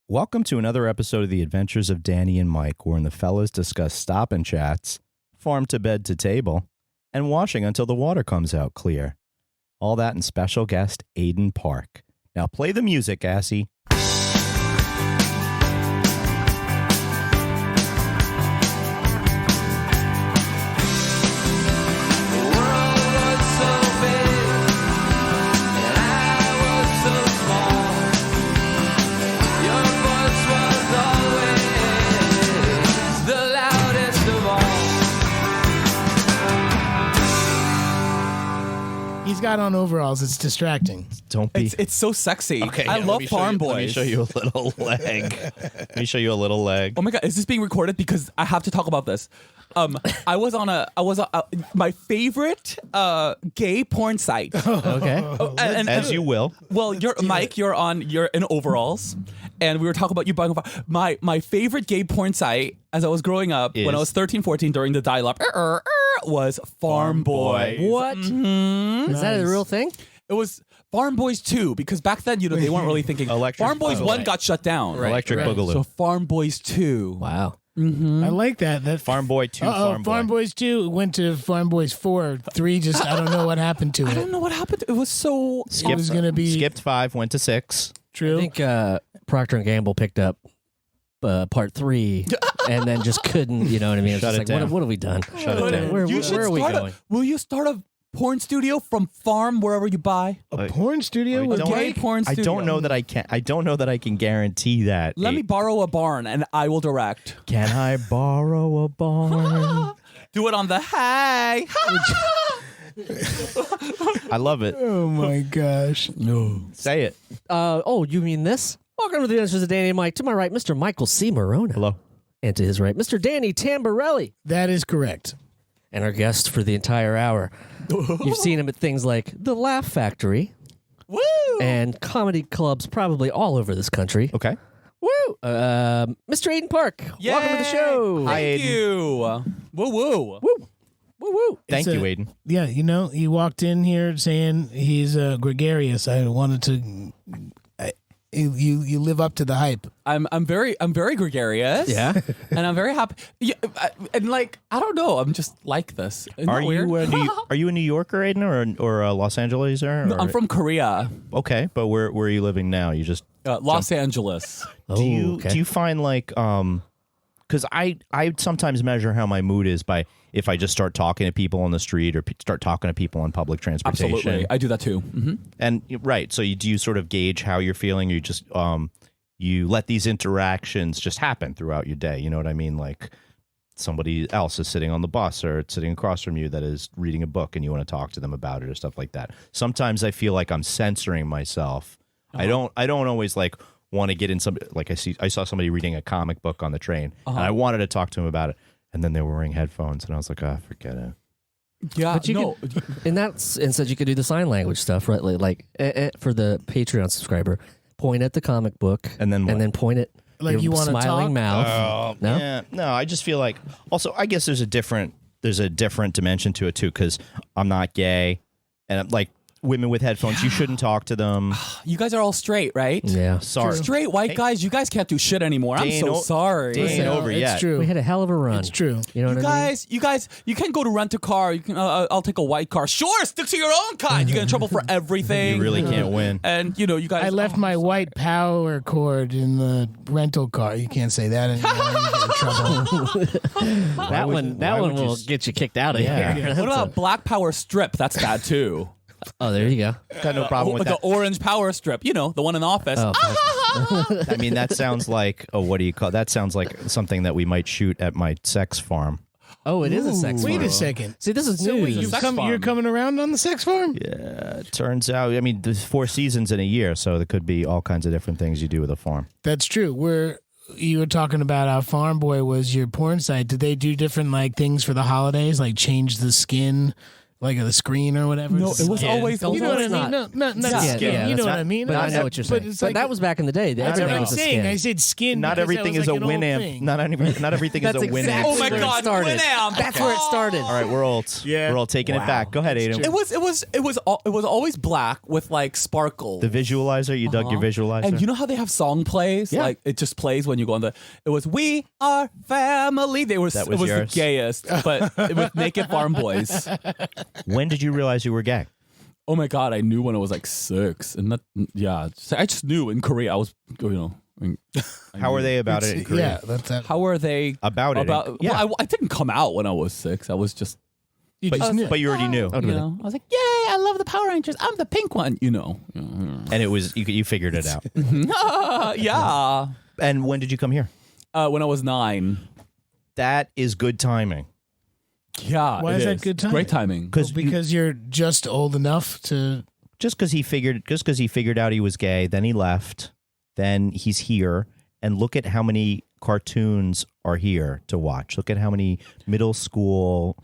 Welcome to another episode of The Adventures of Danny and Mike, wherein the fellas discuss stop and chats, farm to bed to table, and washing until the water comes out clear. All that and special guest Aidan Park. Now play the music, Assy. He's got on overalls. It's distracting. Don't be. It's so sexy. Okay, I love farm boys. Let me show you a little leg. Let me show you a little leg. Oh my god, is this being recorded? Because I have to talk about this. I was on my favorite gay porn site. Okay. As you will. Well, Mike, you're in overalls, and we were talking about you buying my favorite gay porn site as I was growing up when I was 13, 14 during the dial-up was Farm Boy. What? Mm-hmm. Is that a real thing? It was Farm Boys 2, because back then, they weren't really thinking. Farm Boys 1 got shut down. Right. Electric Boogaloo. So Farm Boys 2. Wow. Mm-hmm. I like that. Farm Boy 2, Farm Boys 2 went to Farm Boys 4. 3 just, I don't know what happened to it. I don't know what happened. It was so... It was going to be... Skipped 5, went to 6. True. I think Procter & Gamble picked up part 3 and then just couldn't, you know what I mean? It's Shut just it like, down. what have we done? Shut it down. Where are we going? Will you start a porn studio from farm wherever you buy? A porn studio I with don't- Gay porn I studio. don't know that I can. I don't know that I can guarantee that. Let me borrow a barn and I will direct. Can I borrow a barn? Do it on the hay. I love it. Oh my gosh. No. Say it. You mean this? Welcome to the Adventures of Danny and Mike. To my right, Mr. Michael C. Morona. Hello. And to his right, Mr. Danny Tamborelli. That is correct. And our guest for the entire hour. You've seen him at things like The Laugh Factory. Woo! And comedy clubs probably all over this country. Okay. Woo! Mr. Aidan Park. Welcome to the show. Hi, Thank Aidan. you. Woo woo. Woo! Woo woo. Thank you, Aidan. Yeah, he walked in here saying he's gregarious. I wanted to... You live up to the hype. I'm very gregarious. Yeah. And I'm very happy. Yeah, and I don't know. I'm just like this. Isn't Are that you weird? are you a New Yorker, Aidan, or a Los Angeleser? No, I'm from Korea, Okay, but where are you living now? You just Los Angeles. do you okay. do you find because I sometimes measure how my mood is by if I just start talking to people on the street or start talking to people on public transportation. Absolutely, I do that too. Mm-hmm. And right, so do you sort of gauge how you're feeling? Or you just you let these interactions just happen throughout your day. You know what I mean? Like somebody else is sitting on the bus or sitting across from you that is reading a book, and you want to talk to them about it or stuff like that. Sometimes I feel like I'm censoring myself. I don't always want to get in some I saw somebody reading a comic book on the train, and I wanted to talk to him about it, and then they were wearing headphones, and I was like, forget it. Yeah, But you in that instead, you could do the sign language stuff, right? For the Patreon subscriber, point at the comic book, And then what? point at Like your you wanna smiling talk? mouth. No? Yeah, no. I just feel like also I guess there's a different dimension to it too, because I'm not gay, and I'm like women with headphones, you shouldn't talk to them. you guys are all straight, right? Yeah. Sorry, Straight white guys, you guys can't do shit anymore. I'm so sorry. Day ain't over it's yet. true. We had a hell of a run. It's true. You know what I mean? You guys, you can go to rent a car. You can. I'll take a white car. Sure, stick to your own kind. You get in trouble for everything. You really can't win. And you guys. I left my white power cord in the rental car. You can't say that anymore. You get in trouble. That one will get you kicked out of here. What about Black Power Strip? That's bad too. Oh, there you go. Got no problem with the that. orange power strip. The one in the office. I mean, that sounds like what do you call? That sounds like something that we might shoot at my sex farm. Oh, it is a sex farm. Wait a second. See, this is So wait, news. you're coming around on the sex farm? Yeah, it turns out. I mean, there's 4 seasons in a year, so there could be all kinds of different things you do with a farm. That's true. You were talking about how Farm Boy was your porn site. Did they do different things for the holidays, like change the skin like the screen or whatever. No, it was Skin. always. You know what I mean? not. Not Yeah. skin. Yeah, you know that's what I mean? But I know what you're saying. But it's But like that was back in the day. that's Everything what I'm was a saying. skin. I said skin. Not because everything that was is a like an old Winamp. thing. Not everything is That's a Winamp. exactly Oh my where it God, started. Winamp. That's where it started. All right, we're all taking it back. Go ahead, Aidan. It was always black with like sparkles. The visualizer, you dug your visualizer. And you know how they have song plays? Yeah. Like it just plays when you go on the. It was "We Are Family." It was yours? the gayest, but it was naked farm boys. When did you realize you were gay? Oh my God! I knew when I was like 6, and I just knew in Korea. I was, How were they about it in Korea? Yeah, that's that. How were they About it? Yeah. Well, I didn't come out when I was 6. I was just. You just knew. But you already knew. You know, I was like, "Yay! I love the Power Rangers. I'm the pink one." You know. And it was, you figured it out. Yeah. And when did you come here? When I was 9. That is good timing. Yeah. Why it is that good timing? Great timing. Because you're just old enough to. Just because he figured out he was gay, then he left, then he's here, and look at how many cartoons are here to watch. Look at how many middle school.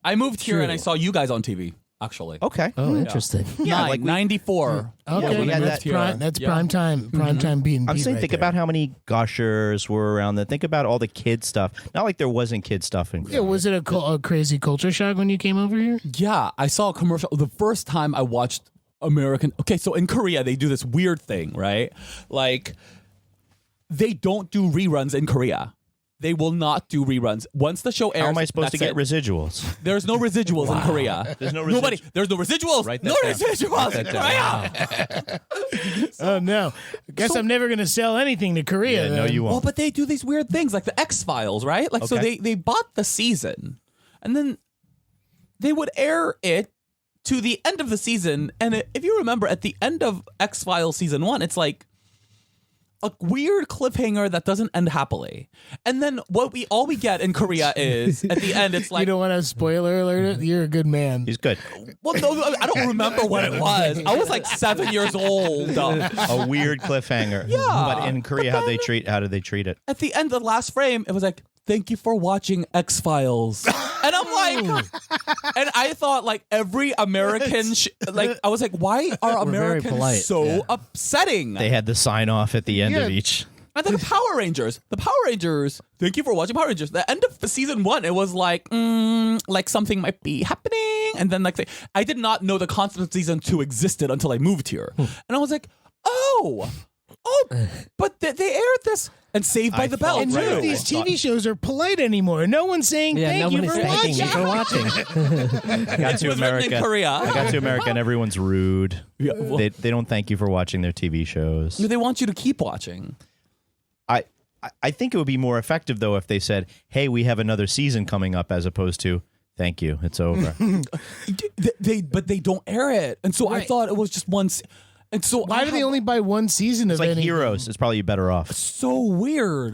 I moved here and I saw you guys on TV. Actually. Okay. Oh, interesting. Yeah, like 94. Okay, we had that's that- prime. That's Yeah. prime time. Prime time being. I'm saying, think about how many gushers were around there. Think about all the kid stuff. Not like there wasn't kid stuff in. Yeah, was it a crazy culture shock when you came over here? Yeah, I saw a commercial. The first time I watched American. Okay, so in Korea, they do this weird thing, right? Like, they don't do reruns in Korea. They will not do reruns. Once the show airs, How am I supposed to that's get it. residuals? There's no residuals in Korea. There's no Nobody. There's no residuals. Write that No down. residuals in Write Korea. Oh no! Guess I'm never going to sell anything to Korea. Yeah, no, then. you Well, won't. but they do these weird things like the X-Files, right? Like, so Okay. they bought the season and then they would air it to the end of the season. And if you remember, at the end of X-Files season 1, it's like a weird cliffhanger that doesn't end happily. And then all we get in Korea is at the end, it's like, You don't want to spoiler alert it? You're a good man. He's good. well, no, I don't remember what it was. I was like 7 years old. A weird cliffhanger. Yeah. But in Korea, how did they treat it? At the end of the last frame, it was like, "Thank you for watching X-Files." And I'm like, and I thought like every American, I was like, why are We're very Americans polite, so yeah. upsetting? They had the sign off at the end of Yeah. each. And then the Power Rangers, thank you for watching Power Rangers. The end of season 1, it was like something might be happening. And then I did not know the concept of season 2 existed until I moved here. And I was like, oh, but they aired this and Saved by the Bell And none too. of these TV shows are polite anymore. No one's saying Yeah, thank you nobody's for thanking watching. you for watching. I got to was written America. in Korea. I got to America, and everyone's rude. Yeah, well- They don't thank you for watching their TV shows. They want you to keep watching. I think it would be more effective though if they said, "Hey, we have another season coming up," as opposed to "Thank you, it's over." But they don't air it, and so I Right. thought it was just once. And so Why do they only buy one season It's of like anything? Heroes. It's probably better off. So weird.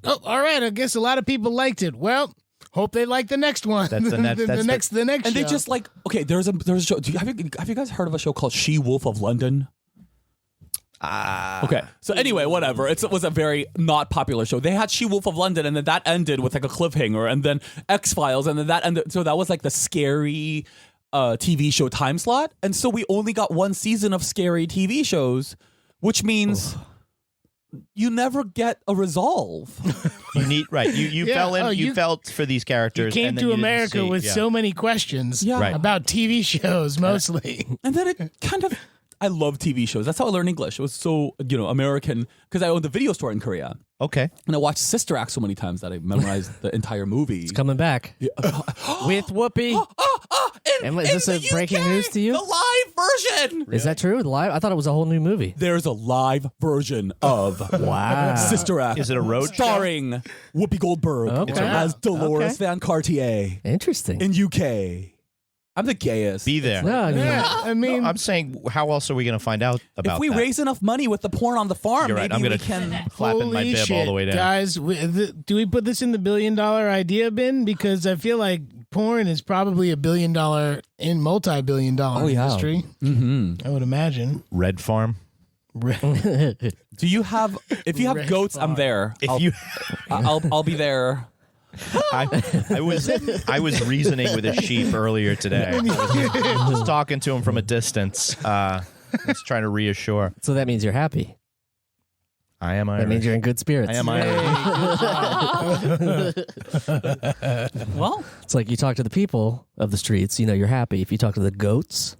Oh, all right. I guess a lot of people liked it. Well, hope they like the next one. That's the net- that's the next. And they show. just like there's a show. Have you guys heard of a show called She Wolf of London? Okay, so anyway, whatever. It was a very not popular show. They had She Wolf of London, and then that ended with like a cliffhanger, and then X-Files, and then that ended. So that was like the scary TV show time slot, and so we only got one season of scary TV shows, which means you never get a resolve. You need You Yeah, fell in. oh, you you- felt for these characters. came and then to you didn't America see- with yeah. so many questions Yeah. Right. about TV shows, mostly. And then it kind of, I love TV shows. That's how I learned English. It was so, American, because I owned a video store in Korea. Okay. And I watched Sister Act so many times that I memorized the entire movie. It's coming back with Whoopi. And is this in a the breaking UK, news to you? The live version. Is that true? The live? I thought it was a whole new movie. There's a live version of Wow. Sister Act. Is it a road show? starring Whoopi Goldberg Okay. as Dolores Okay. Van Cartier Interesting. in UK. I'm the gayest. Be there. No, I mean, Yeah, I mean, I'm saying, how else are we going to find out about If we that? raise enough money with the porn on the farm, You're right. maybe I'm going we to can. flapping my holy bib shit, all the way down. guys. Do we put this in the $1 billion idea bin? Because I feel like porn is probably $1 billion in multi-billion-dollar industry. Mm-hmm. I would imagine. Red Farm. Do you have? If you have Red goats, Farm. I'm there. If you I'll be there. I was reasoning with a sheep earlier today. I was talking to him from a distance. Just trying to reassure. So that means you're happy. I am Irish. That means you're in good spirits. I am Irish. Well, It's like you talk to the people of the streets, you're happy. If you talk to the goats,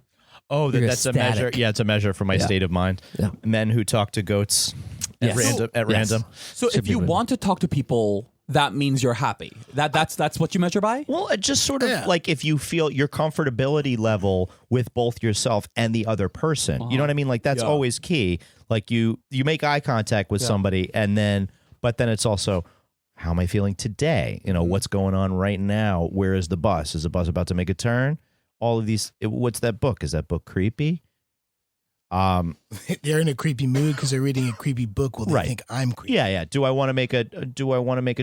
Oh, You're that's a measure. ecstatic. Yeah, it's a measure for my state of mind. Yeah. Men who talk to goats at Yes. random. so Should if you be want to talk to people, that means you're happy. That's what you measure by? Well, it just sort of like if you feel your comfortability level with both yourself and the other person. You know what I mean? Like that's always key. Like you make eye contact with somebody but then it's also, how am I feeling today? What's going on right now? Where is the bus? Is the bus about to make a turn? All of these. What's that book? Is that book creepy? They're in a creepy mood because they're reading a creepy book. Well, they think I'm creepy. Yeah. Do I want to make a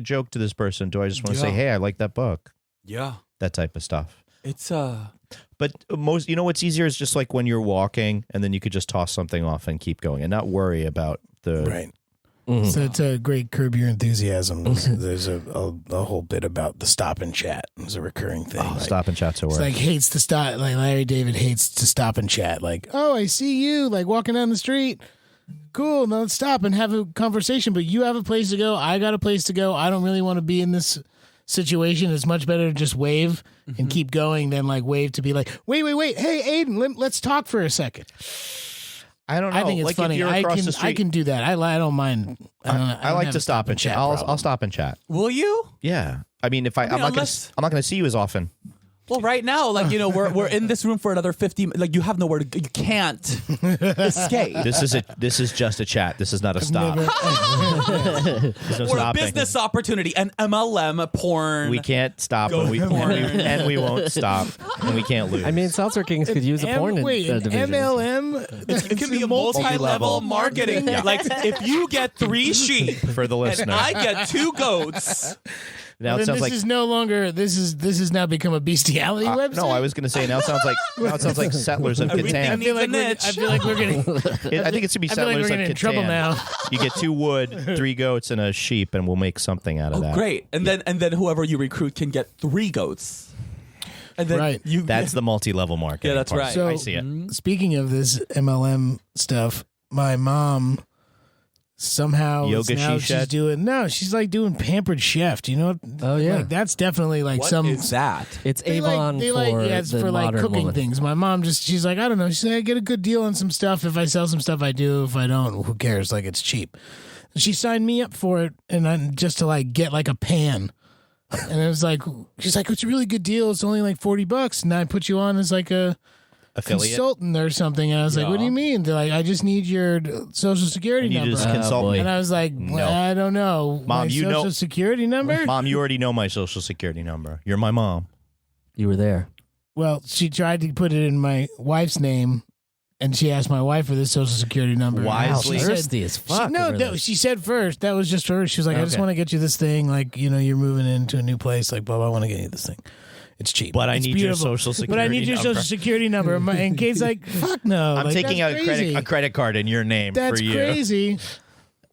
joke to this person? Do I just want to say, hey, I like that book? Yeah. That type of stuff. It's But most, what's easier is just like when you're walking and then you could just toss something off and keep going and not worry about the. Right. So it's a great Curb Your Enthusiasm. There's a whole bit about the stop and chat. It's a recurring thing. Oh, stop and chat to work. It's like hates to stop. Like Larry David hates to stop and chat. Like, oh, I see you like walking down the street. Cool. Now let's stop and have a conversation. But you have a place to go. I got a place to go. I don't really want to be in this situation. It's much better to just wave and keep going than like wave to be like, wait. Hey, Aidan, let's talk for a second. I don't know. I think it's like funny. If you're across the street, I can do that. I don't mind. I like to stop and chat. I'll stop and chat. will you? Yeah. I mean, I'm not going to see you as often. Well, right now, like we're in this room for another 50. Like you have nowhere to. You can't escape. This is just a chat. This is not a stop. There's no We're a stopping. business opportunity, an MLM porn. We can't stop, Go porn. and we won't stop, and we can't lose. I mean, Seltzer Kings could use a porn division. MLM. It can be a multi-level marketing. Yeah. Like if you get 3 sheep for the listener. and I get 2 goats. Now Then it sounds this like is no longer. This has now become a bestiality website. no. I was going to say now it sounds like Settlers of Everything Catan. needs- I feel like we're getting. I think it's going to be I feel like Settlers we're of getting Catan. in trouble now. You get 2 wood, 3 goats, and a sheep, and we'll make something out of that. Great. And then whoever you recruit can get 3 goats. And then Right. That's the multi-level marketing. Yeah, that's part. right. So I see it. speaking of this MLM stuff, my mom somehow Yoga now she shed? she's like doing Pampered Chef. Do you know? Oh, yeah. Like, that's definitely like What some. is that? It's They Avon it's for the for like modern cooking woman. things. My mom she's like, I don't know. She's like, I get a good deal on some stuff. If I sell some stuff, I do. If I don't, who cares? Like it's cheap. She signed me up for it, and just to like get like a pan. And it was like, she's like, it's a really good deal. It's only like $40, and I put you on as like a Affiliate. consultant or something. And I was like, what do you mean? They're like, I just need your social security And you number. just consult boy. me. And I was like, No. well, I don't know. Mom, My you social know- security number? Mom, you already know my social security number. You're my mom. You were there. Well, she tried to put it in my wife's name, and she asked my wife for the social security number. Wisely. She Thirsty as fuck. no, over no, this. she said first. That was just for her. She was like, I just Okay. want to get you this thing. Like, you're moving into a new place. Like, blah, I want to get you this thing. It's cheap. But I It's need your beautiful. social security But I need your number. social security number. And Kate's like, fuck no. I'm Like, taking that's out crazy. a credit card in your name That's for you. crazy.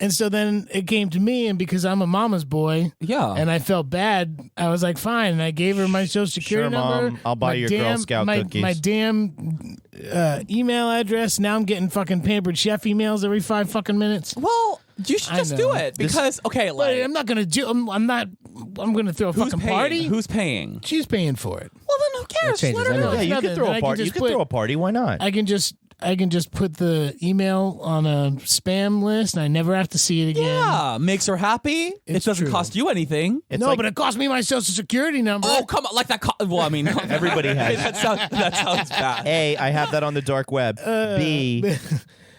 And so then it came to me, and because I'm a mama's boy, Yeah. and I felt bad, I was like, fine. And I gave her my social security Sure, number. Mom. I'll buy my your Girl Scout my, cookies. My damn email address. Now I'm getting fucking Pampered Chef emails every 5 fucking minutes. Well, you should I just know. do it because okay, But like I'm not gonna do. I'm not. I'm gonna throw a who's fucking paying? party. Who's paying? She's paying for it. Well, then who cares? changes Let her do everything. Yeah, it. you nothing. could throw Then a I can party. You just could put- throw a party. Why not? I can just put the email on a spam list, and I never have to see it again. Yeah, makes her happy. It It's doesn't true. cost you anything. It's No, like- but it cost me my social security number. Oh, come on, like that. Well, I mean, Everybody has. that sounds bad. A, I have that on the dark web. B,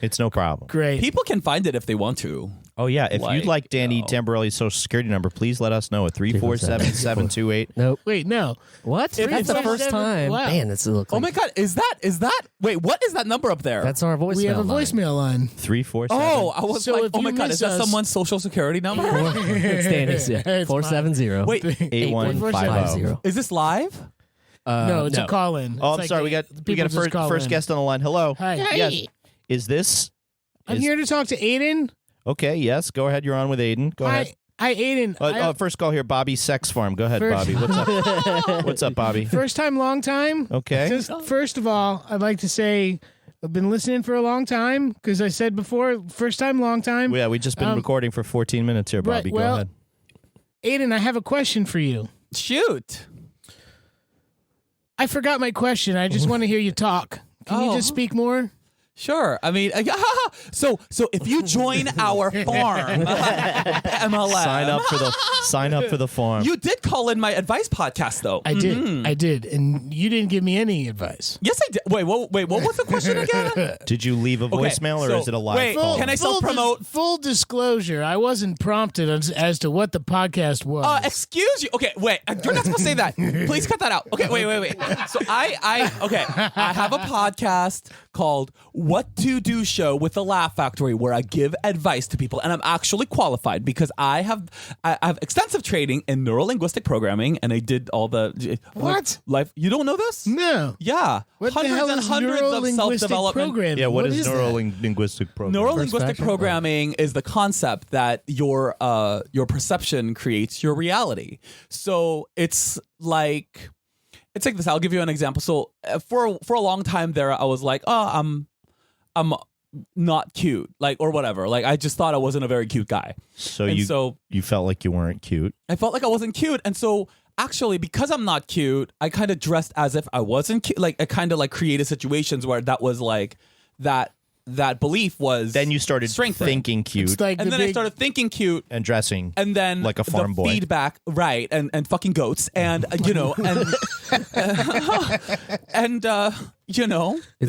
it's no problem. Great. People can find it if they want to. Oh, yeah. If Like, you'd like Danny Tamborelli's social security number, please let us know at 347-728. Nope. Wait, no. What? That's the first 347 time. wow. Man, that's look. Oh my God, is that? Wait, what is that number up there? That's our voicemail. We have a line. voicemail line. 347. Oh, I was So like, if oh my you God, miss is that us- someone's social security number? It's Danny's. Yeah. It's 470. Wait, 8150. is this live? No, it's a call in. Oh, I'm sorry. We got a first guest on the line. Hello. Hi. Yes. Is this? I'm here to talk to Aidan. Okay. Yes. Go ahead. You're on with Aidan. Go ahead. Hi, Aidan. First call here, Bobby Sex Farm. Go ahead, First- Bobby. What's up? What's up, Bobby? First time, long time. Okay. Just first of all, I'd like to say I've been listening for a long time because I said before, first time, long time. Yeah, we just been recording for 14 minutes here, Bobby. Right, well, Go ahead. Aidan, I have a question for you. Shoot. I forgot my question. I just want to hear you talk. Can you just speak more? Sure. I mean, so if you join our farm, MLS, Sign up for the farm. you did call in my advice podcast, though. I did, and you didn't give me any advice. Yes, I did. Wait, what was the question again? Did you leave a voicemail or so- is it a live wait, call? can I self-promote? Full disclosure, I wasn't prompted as to what the podcast was. Excuse you. Okay, wait. You're not supposed to say that. Please cut that out. Okay, wait. So I have a podcast called What to Do Show with the Laugh Factory, where I give advice to people, and I'm actually qualified because I have extensive training in neurolinguistic programming, and I did all the What? life. You don't know this? No. Yeah, What the hundreds hell and is hundreds of neurolinguistic self-development. programming? Yeah, what is that? neuro-linguistic programming? Neurolinguistic programming is the concept that your perception creates your reality. So it's like this. I'll give you an example. So for a long time there, I was like, oh, I'm not cute, like, or whatever. Like, I just thought I wasn't a very cute guy. So And you felt like you weren't cute. I felt like I wasn't cute, and so actually, because I'm not cute, I kind of dressed as if I wasn't cute. Like, I kind of like created situations where that was like that belief was. Then you started strengthened. thinking cute It's like And the then I big- started thinking cute, and dressing. and then like a farm the boy. feedback, right? And fucking goats, and you know, and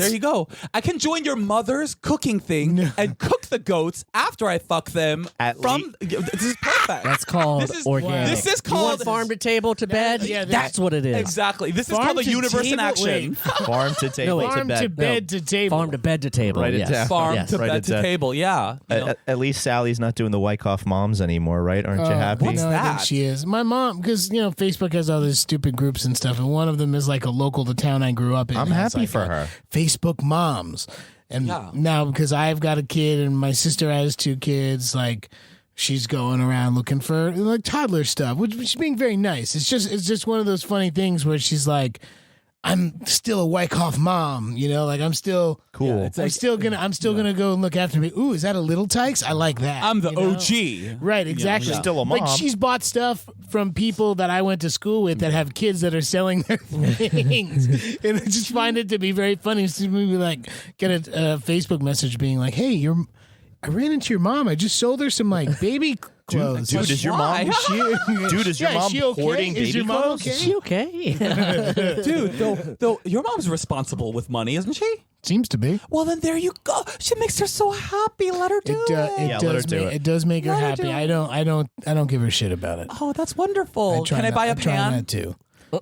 there you go. I can join your mother's cooking thing and cook the goats after I fuck them. This is perfect. That's called This is organic. This is You want called farm to table to bed. yeah, That's what it is. exactly. This is Farm called a to universe in table? action. Farm to table wait. to Farm bed. to bed to table. Farm to bed to table. Write it yes. down. Farm Yes. to Right, bed it's to a- table. Yeah. You know. At least Sally's not doing the Wyckoff moms anymore, right? Aren't you happy? what's No, I think that? she is. My mom, because Facebook has all these stupid groups and stuff, and one of them is like a local to town I grew up in. I'm It's happy like for her. Facebook moms, and Yeah. now because I've got a kid and my sister has 2 kids, like she's going around looking for like toddler stuff, which is being very nice. It's just one of those funny things where she's like, I'm still a Wyckoff mom, like I'm still Cool. it's I'm still gonna go and look after me. Ooh, is that a Little Tykes? I like that. I'm the you know? OG. Right, exactly. She's still a Like mom. she's bought stuff from people that I went to school with that have kids that are selling their things, and I just find it to be very funny. So maybe like get a Facebook message being like, "Hey, I ran into your mom. I just sold her some like baby clothes." Dude, is your Why? mom? Dude, is your Yeah, mom she okay? hoarding Is baby your mom clothes? okay? Is she okay? Dude, though your mom's responsible with money, isn't she? Seems to be. Well, then there you go. She makes her so happy. Let her do it. Yeah, let her do it. It does make her Let her happy. do it. I don't give her shit about it. Oh, that's wonderful. Can I buy a I'm trying pan? not to.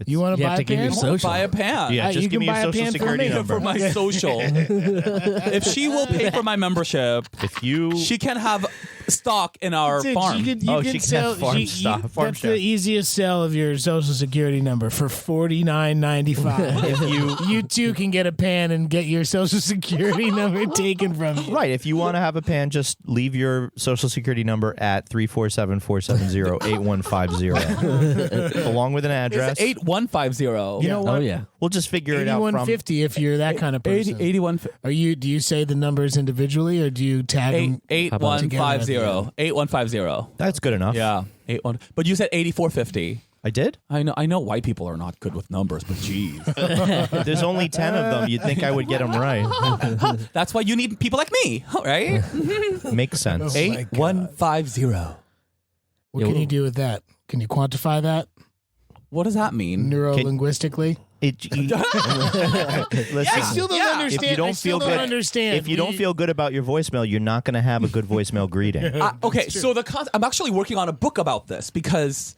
You want to You buy have a to give pan? your social. Buy a pan. Yeah, You just give can me your buy a social pan for security me. number. For my social. If she will pay for my membership, If you she can have stock in our Dude, farm. You Oh, can she can sell have farm stuff, farm that's share. the easiest sell of your social security number for $49.95. you too can get a pan and get your social security number taken from you. Right, if you want to have a pan, just leave your social security number at 347-470-8150 along with an address. 8150. You know what? Oh yeah. We'll just figure it out from 8150 if you're that kind of person. 81 Do you say the numbers individually or do you tag them? 8150. 8150. That's good enough. Yeah. 81. But you said 8450. I did? I know white people are not good with numbers, but geez. There's only 10 of them. You'd think I would get them right. That's why you need people like me, right? Makes sense. Oh my God. 8150. What can you do with that? Can you quantify that What does that mean? neuro-linguistically? Listen, I still don't understand. if you don't I still feel don't good, understand. if you don't feel good about your voicemail, you're not going to have a good voicemail greeting. Okay, so I'm actually working on a book about this because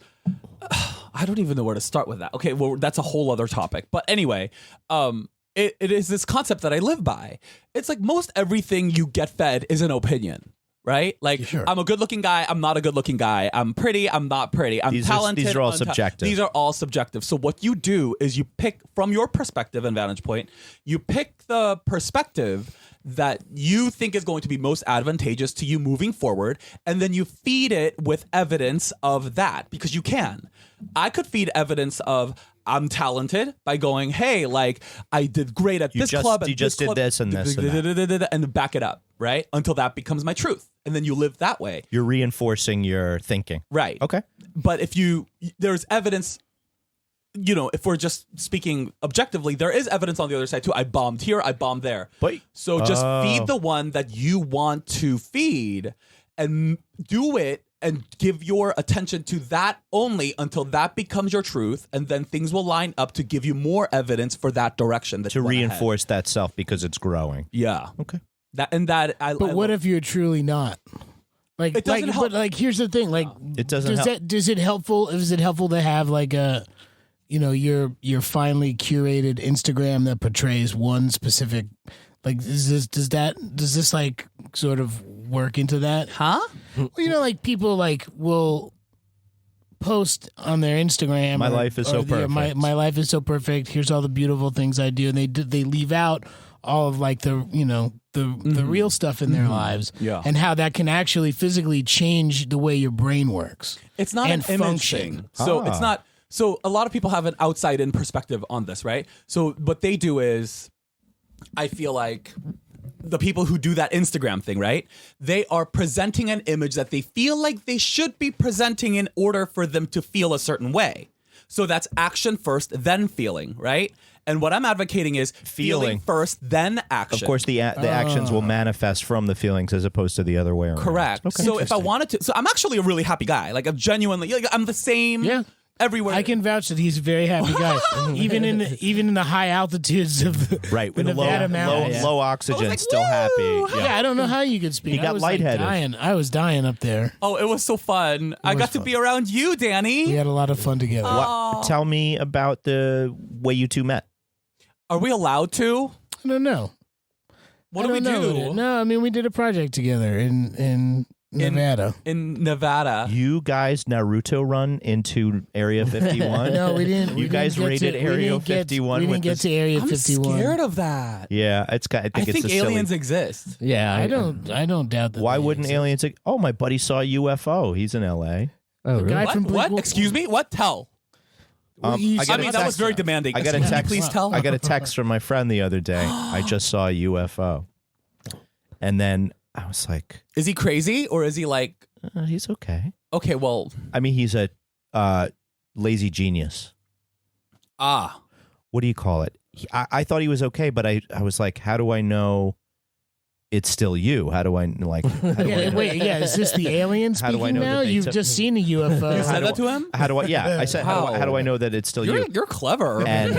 I don't even know where to start with that. Okay, well, that's a whole other topic. But anyway, it is this concept that I live by. It's like most everything you get fed is an opinion, right? Like, Sure. I'm a good-looking guy. I'm not a good-looking guy. I'm pretty. I'm not pretty. I'm talented. These are all unta- subjective. These are all subjective. So what you do is you pick from your perspective and vantage point. You pick the perspective that you think is going to be most advantageous to you moving forward, and then you feed it with evidence of that, because you can. I could feed evidence of I'm talented by going, hey, like I did great at this club. You just did this and this and that. and back it up, right? Until that becomes my truth. And then you live that way. You're reinforcing your thinking. Right. Okay. But there's evidence, if we're just speaking objectively, there is evidence on the other side too. I bombed here, I bombed there. So just feed the one that you want to feed and do it and give your attention to that only until that becomes your truth, and then things will line up to give you more evidence for that direction that To you went reinforce ahead. that self because it's growing. Yeah. Okay. But what if you're truly not? Like, It doesn't help. But like, here's the thing. Like, It doesn't help. Is it helpful to have like a, your finely curated Instagram that portrays one specific, like, does this like sort of work into that? Huh? Well, like people like will post on their Instagram. My life is so perfect. My life is so perfect. Here's all the beautiful things I do, and they leave out all of like the real stuff in their lives, Yeah. and how that can actually physically change the way your brain works. It's not and an image function. thing. So it's not. So a lot of people have an outside-in perspective on this, right? So what they do is, I feel like the people who do that Instagram thing, right? They are presenting an image that they feel like they should be presenting in order for them to feel a certain way. So that's action first, then feeling, right? And what I'm advocating is feeling first, then action. Of course, the actions will manifest from the feelings as opposed to the other way around. Correct. Okay. So if I wanted to, so I'm actually a really happy guy. Like I'm genuinely, like I'm the same. Yeah. Everywhere. I can vouch that he's a very happy guy, even in the high altitudes of the, Right, the with Nevada mountains. low oxygen, like, still woo! happy. Yeah, I don't know how you could speak. He got I was like, lightheaded. dying. I was dying up there. Oh, it was so fun. I got to be around you, Danny. We had a lot of fun together. Tell me about the way you two met. Are we allowed to? I don't know. What do we do? No, I mean we did a project together in Nevada. In Nevada. You guys Naruto run into Area 51? No, we didn't. You guys raided Area 51 We didn't with get this- to Area I'm 51. scared of that. Yeah, I think it's a aliens silly. exist. Yeah, I don't doubt that. Why they wouldn't exist. aliens? Oh, my buddy saw a UFO. He's in L.A. Oh, The really? guy What? from Blink- What? Excuse me? What? Tell. You I said- got a That was text- very demanding. I got a Can you text. please tell. I got a text from my friend the other day. I just saw a UFO, and then I was like, Is he crazy or is he like? he's okay. Okay, well, I mean, he's a lazy genius. What do you call it? I thought he was okay, but I was like, how do I know it's still you? How do I like? How do I Yeah, know? wait, yeah, is this the alien How do I speaking know that now? they You've took- just seen a UFO. you said that to him. How do I? Yeah, I said. How do I know that it's still you? You're clever. And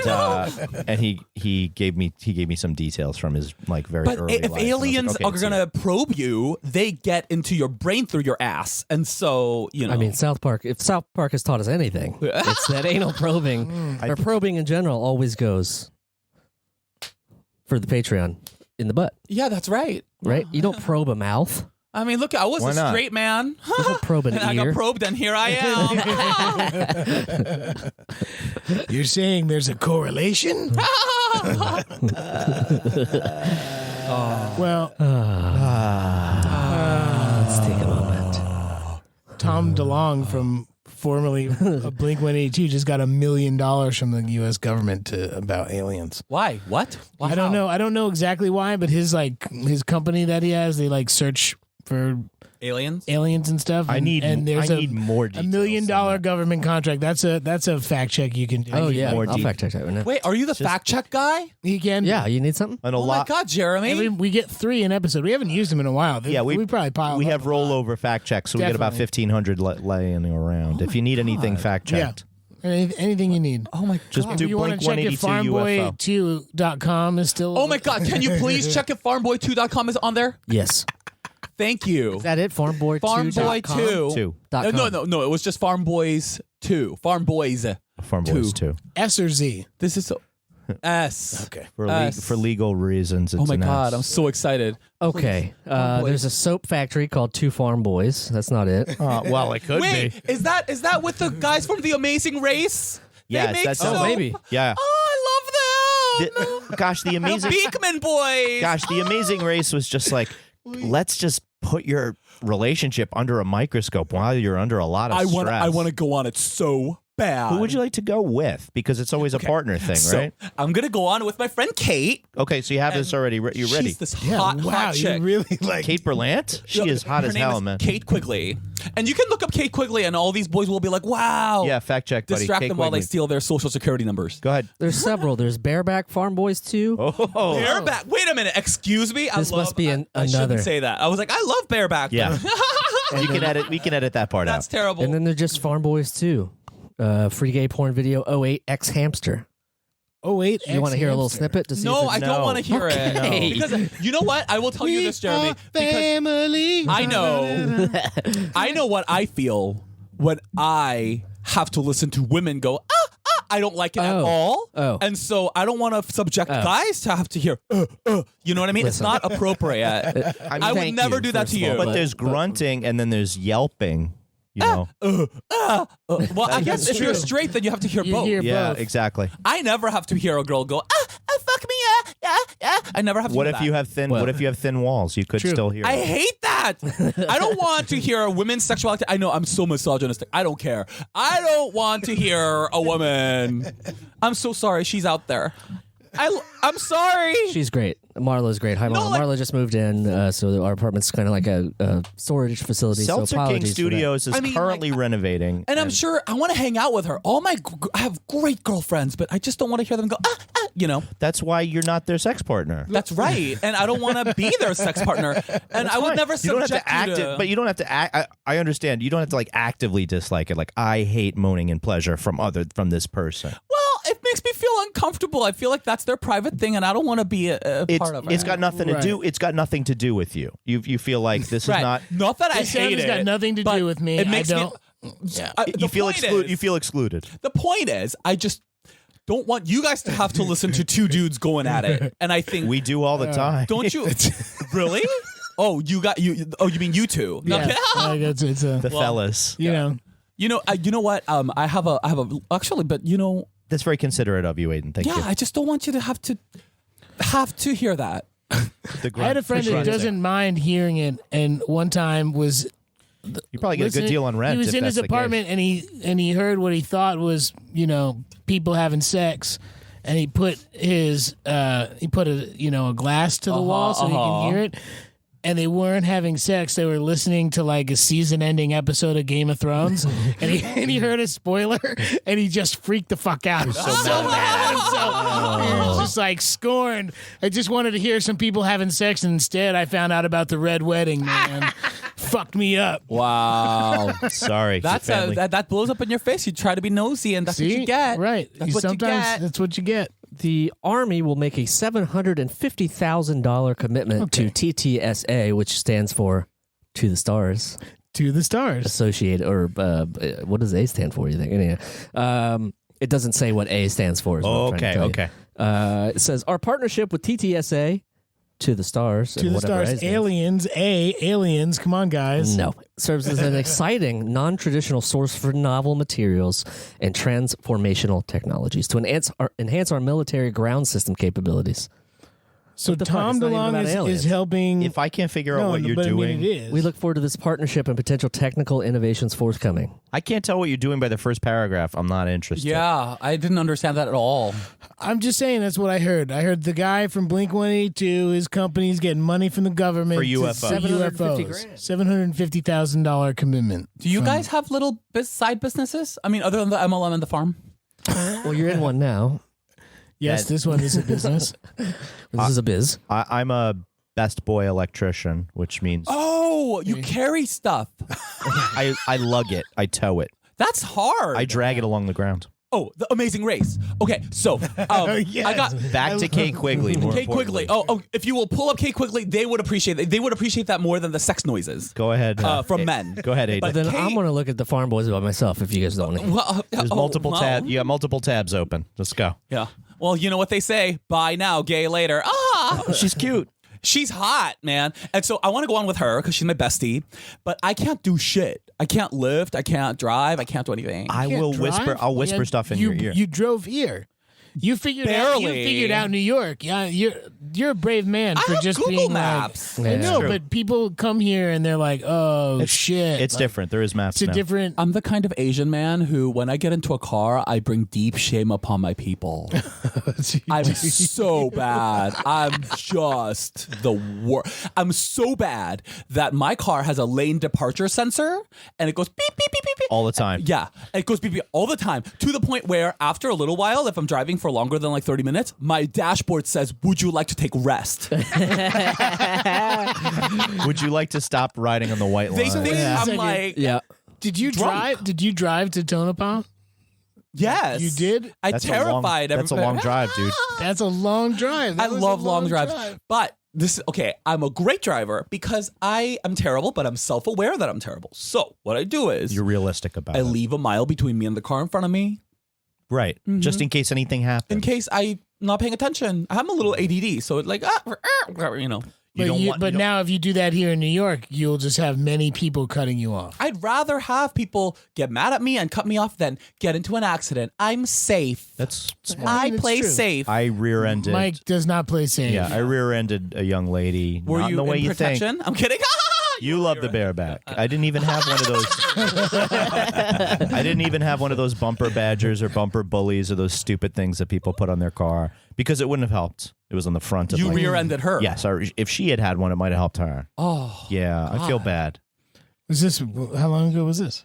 he gave me some details from his like very But early if life. And I was like, aliens okay, are it's gonna probe you, they get into your brain through your ass, and so I mean, South Park. If South Park has taught us anything, it's that anal probing or probing in general always goes for the Patreon in the butt, yeah, that's right. right? You don't probe a mouth. I mean, look, I was Why a not? straight man. You don't probe an And I ear. got probed, and here I am. You're saying there's a correlation? Well, Let's take a moment. Tom DeLonge from formerly Blink-182 just got $1 million from the U.S. government about aliens. Why? What? I don't know. I don't know exactly why, but his company that he has, they like search for Aliens? aliens and stuff. I and need there's more $1 details. million than that. government contract. That's a fact check you can do. Oh yeah, more I'll deep- fact check that right now. Wait, are you the fact check guy? He can. Yeah, you need something? And a Oh my lot. God, Jeremy. We get 3 an episode. We haven't used them in a while. Yeah, we probably piled. We up have a lot. rollover fact checks, so we get about Definitely. 1,500 laying around. If you need anything fact Yeah. checked, Anything you need. oh my just God. do If you want Blink to check if 182 UFO. farmboy2.com is still. Oh my God, can you please check if farmboy2.com is on there? Yes. Thank you. Is that it? Farmboy2.com? Farmboy2. Two. No, it was just Farm Boys 2. Farm Boys. Farm Boys Two. 2. S or Z. This is so. S. Okay. For legal reasons. It's Oh my an God, S. I'm so excited. Okay. There's a soap factory called Two Farm Boys. That's not it. Well, it could Wait, is that with the guys from The Amazing Race? Yes, they make that's- soap. Oh, maybe. Yeah. Oh, I love them. Gosh, the amazing. Beekman Boys. Gosh, the Amazing Race was just like, let's just put your relationship under a microscope while you're under a lot of stress. I want to go on it so bad. Who would you like to go with? Because it's always a partner thing, So, right? I'm gonna go on with my friend Kate. Okay, so you have this already. You're ready. She's this Yeah, hot, wow, hot chick. you really like. Kate Berlant? She is hot Her as name hell, is man. Kate Quigley. And you can look up Kate Quigley, and all these boys will be like, wow. Yeah, fact check, buddy. Distract Kate them while they Quigley. steal their social security numbers. Go ahead. There's several. There's Bareback Farm Boys too. Oh, Bareback. Wait a minute. Excuse me. This must be I another. shouldn't say that. I was like, I love Bareback. yeah. You can edit. We can edit that part That's out. terrible. And then there's just Farm Boys too. Free gay porn video 08 X Hamster. Oh wait, You want to hear a little snippet to see? no, if I it's- don't No. want to hear Okay. it. Because you know what? I will tell you this, Jeremy. Because Family. I know. I know what I feel when I have to listen to women go, I don't like it at Oh. all. Oh. And so I don't want to subject guys to have to hear, you know what I mean? Listen. It's not appropriate. I would thank never you, do that first to of all, you. But there's grunting and then there's yelping. You know. Well, I guess if you're straight, then you have to hear You both. hear Yeah, both. exactly. I never have to hear a girl go, fuck me, yeah. I never have to What do if that. you have thin? Well- What if you have thin walls? You could True. still hear. I it. hate that. I don't want to hear a women's sexuality. I know I'm so misogynistic. I don't care. I don't want to hear a woman. I'm so sorry. She's out there. I'm sorry. She's great. Marla's great. Hi, Marla. like- Marla just moved in, so our apartment's kind of like a storage facility. so Seltzer King apologies for that. Studios is I mean, currently renovating, And I'm sure I want to hang out with her. I have great girlfriends, but I just don't want to hear them go, you know. that's why you're not their sex partner. That's right. And I don't want to be their sex partner. And I would Fine. never You don't have subject to act you to. it, but you don't have to act. I understand. You don't have to like actively dislike it. Like I hate moaning and pleasure from this person. Well, it makes me feel uncomfortable. I feel like that's their private thing, and I don't want to be a part of it. It's got nothing to Right. do. It's got nothing to do with you. You feel like this is Right. not. that I This hate has it. got nothing to but do with me. It makes I don't. me. Yeah. The You feel point excluded. is- You feel excluded. The point is, I just don't want you guys to have to listen to two dudes going at it. And I think We do all the time. don't you really? Oh, you mean you two? No, Yeah. Like, it's a, The fellas. you know. you know what? I have a actually, but you know, That's very considerate of you, Aidan. Thank yeah, you. I just don't want you to have to hear that. The I had a friend that grunt. doesn't mind hearing it, and one time was You probably get a listening- good deal on rent. He was if in that's his the apartment, and he heard what he thought was people having sex, and he put a glass to the wall so he can hear it. And they weren't having sex; they were listening to like a season-ending episode of Game of Thrones, and he heard a spoiler, and he just freaked the fuck out. He was so mad at himself. He was just like scorned. I just wanted to hear some people having sex, and instead I found out about the red wedding. Man, fucked me up. Wow, Sorry. that's your family. that blows up in your face. You try to be nosy, and that's what See? you get. Right? That's what you Sometimes get. that's what you get. The Army will make a $750,000 commitment to TTSA, which stands for To the Stars. To the stars. Associated, or what does A stand for, you think? Anyway, it doesn't say what A stands for. Is what I'm trying to tell you. It says, our partnership with TTSA, To the Stars. To the whatever stars. A stands. Aliens. Come on, guys. No. Serves as an exciting, non-traditional source for novel materials and transformational technologies to enhance our military ground system capabilities. So the fuck? Tom It's not even DeLong about is aliens. helping. If I can't figure out what you're but doing, I mean, it is. We look forward to this partnership and potential technical innovations forthcoming. I can't tell what you're doing by the first paragraph. I'm not interested. Yeah, I didn't understand that at all. I'm just saying that's what I heard. I heard the guy from Blink 182, his company's getting money from the government For to UFOs. sell $750,000. $750,000 commitment. Do you guys have little side businesses? I mean, other than the MLM and the farm? Well, you're in one now. Yes, this one is a business. This is a biz. I'm a best boy electrician, which means Oh, you carry stuff. I lug it. I tow it. That's hard. I drag it along the ground. Oh, the Amazing Race. Okay, so Yes. I got Back to Kate Quigley. More Kate Quigley. importantly. Oh, if you will pull up Kate Quigley, they would appreciate that. They would appreciate that more than the sex noises Go ahead. from Aidan. men. Go ahead, Aidan. But Then Kate- I'm going to look at the Farm Boys by myself if you guys don't want to. Well, There's multiple tabs. You got multiple tabs open. Let's go. Yeah. Well, you know what they say. Bye now, gay later. Ah! She's cute. She's hot, man. And so I want to go on with her because she's my bestie, but I can't do shit. I can't lift. I can't drive. I can't do anything. I Can't will drive? whisper. I'll whisper stuff in you, your ear. You drove here. You figured Barely. out New York. Yeah, you're a brave man I for have just Google being Maps. like. I Yeah. know, True. but people come here and they're like, "Oh shit!" It's Like, different. There is maps It's a now. different. I'm the kind of Asian man who, when I get into a car, I bring deep shame upon my people. I'm so bad. I'm just the worst. I'm so bad that my car has a lane departure sensor and it goes beep, beep, beep, beep, beep. all the time. Yeah, it goes beep, beep all the time, to the point where after a little while, if I'm driving for longer than like 30 minutes, my dashboard says, "Would you like to take rest?" Would you like to stop riding on the white They line? think I'm Second. like, Yeah. Did you drunk. drive? Did you drive to Tonopah? yes. You did? I That's terrified That's a everybody. long drive, dude. That's a long drive. I That was a love long drives. drive. But this is okay. I'm a great driver because I am terrible, but I'm self aware that I'm terrible. So what I do is You're realistic about I it. leave a mile between me and the car in front of me Right. Just in case anything happens. in case I'm not paying attention. I'm a little ADD, so it's like, you know. You don't want- But you don't- now, if you do that here in New York, you'll just have many people cutting you off. I'd rather have people get mad at me and cut me off than get into an accident. I'm safe. That's smart. I I mean, it's play true. safe. I rear-ended. Mike does not play safe. Yeah, I rear-ended a young lady. Were not you in the way in you protection? think. I'm kidding. You love the bareback. I didn't even have one of those. I didn't even have one of those bumper badgers or bumper bullies or those stupid things that people put on their car because it wouldn't have helped. It was on the front of You my- rear-ended her. Yes, or if she had had one, it might have helped her. Oh. Yeah, I feel bad. Was this? How long ago was this?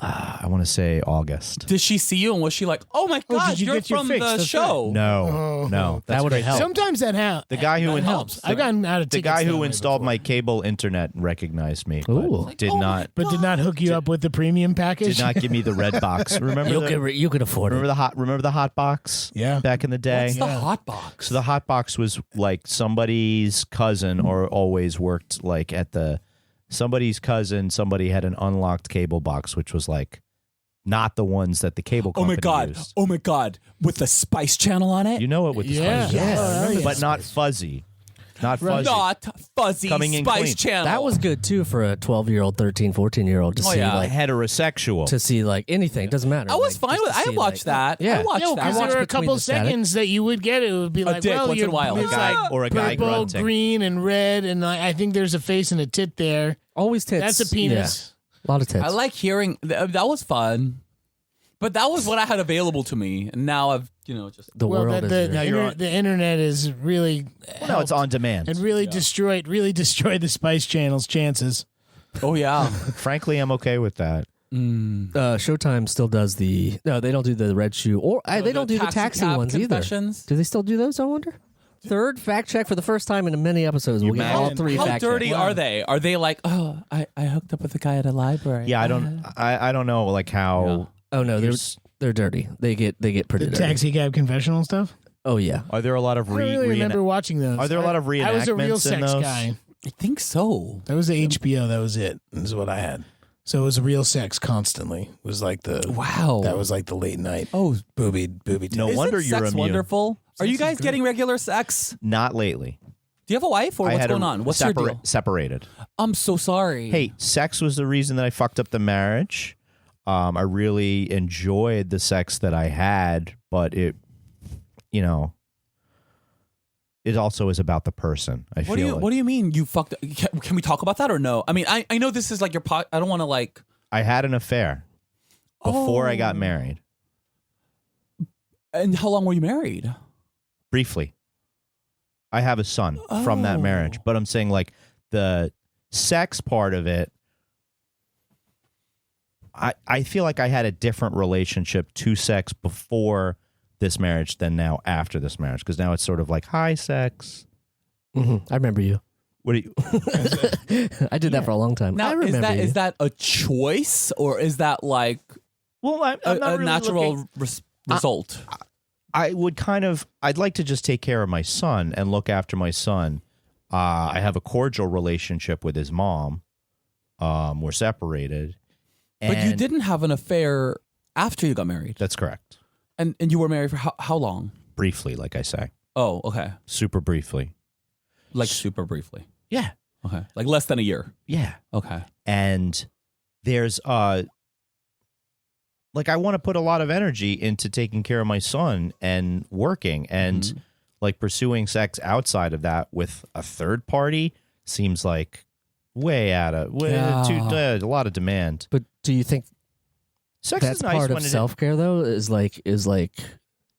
I want to say August. Did she see you and was she like, "Oh my Oh, god, did you you're get your from fix? the That's show"? No, Oh. no, That would've great. helped. Sometimes that helps. The guy who helps. I've gotten out of the tickets guy that who way installed before. my cable internet recognized me. Ooh. But did Oh my not but did not hook you up with the premium package. did not give me the red box. Remember You could afford remember it. the hot box? Yeah. back in the day. What's the hot box? So the hot box was like somebody's cousin, or always worked like at somebody's cousin. Somebody had an unlocked cable box, which was like not the ones that the cable Oh company my god! used. Oh my god! With the Spice Channel on it. You know it with the Yeah. fuzzy. Yes. Oh, yeah. But not fuzzy. Not fuzzy. Not fuzzy Coming in Spice clean. Channel. That was good too for a 12-year-old, 13, 14-year-old to Oh, see yeah. like Heterosexual. to see like anything. Doesn't matter. I was Like, fine just with. to I see, watched like, that. Yeah. I watched No, that. because there were a between couple the static. seconds that you would get it. It would be like, dick well, once in a while. it's A guy- like or a guy purple, grunting. green, and red, and I think there's a face and a tit there. Always tits. That's a penis. Yeah. A lot of tits. I like hearing. That was fun, but that was what I had available to me, and now I've just. the Well, world the, is the, Now you're on- the internet is really Well, no, it's on demand. and really destroyed the Spice Channel's chances. Oh yeah. Frankly, I'm okay with that. Showtime still does the no, they don't do the red shoe or they don't do the taxi cab ones confessions. either. Do they still do those? I wonder. Third fact check for the first time in many episodes. We'll get all imagine? three How fact dirty checks. are they? Are they like, oh, I hooked up with a guy at a library? Yeah, I don't know like how. Oh no, You're they're dirty. They get pretty The dirty. taxi cab confessional stuff. Oh yeah. Are there a lot of I don't really remember watching those. Are there a lot of I was a real reenactments in sex those? guy. I think so. That was the HBO. That was it. Is what I had. So it was real sex constantly. It was like the Wow. That was like the late night Oh, booby. No isn't wonder you're sex immune. wonderful. Are you guys getting regular sex? Not lately. Do you have a wife or I what's had going on? What's your deal? separated. I'm so sorry. Hey, sex was the reason that I fucked up the marriage. I really enjoyed the sex that I had, but it also is about the person. I What feel do you mean you fucked? Can we talk about that or no? I mean, I know this is like your I don't want to like. I had an affair before I got Oh. married. And how long were you married? Briefly. I have a son from that marriage, but I'm saying like the sex part of it, I feel like I had a different relationship to sex before this marriage than now after this marriage, because now it's sort of like high sex. I remember you. What do you? I did that for a long time. I Now, remember you. is that a choice or is that like Well, I'm not a really natural looking- result? I would I'd like to just take care of my son and look after my son. I have a cordial relationship with his mom. We're separated. But you and- didn't have an affair after you got married. That's correct. And you were married for how long? briefly, like I say. Oh, okay. Super briefly. Like super briefly. Yeah. Okay. Like less than a year. Yeah. Okay. And there's like I want to put a lot of energy into taking care of my son and working, and like pursuing sex outside of that with a third party seems like way out of a lot of demand. But do you think sex that's is nice part of when self-care though? Is like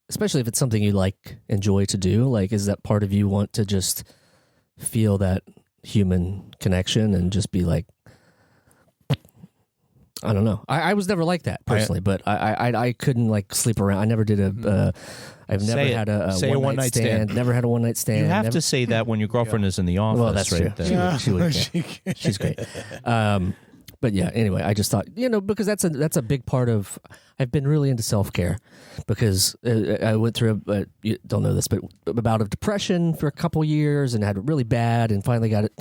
especially if it's something you like enjoy to do, like is that part of you want to just feel that human connection and just be like, I don't know. I was never like that personally, but I couldn't like sleep around. I never did I've never had a one night stand. Never had a one night stand. You have to say that when your girlfriend is in the office. Well, that's right true. there. She would. She's great. But yeah, anyway, I just thought, because that's a big part of. I've been really into self-care because I went through you don't know this, but a bout of depression for a couple years and had it really bad, and finally got it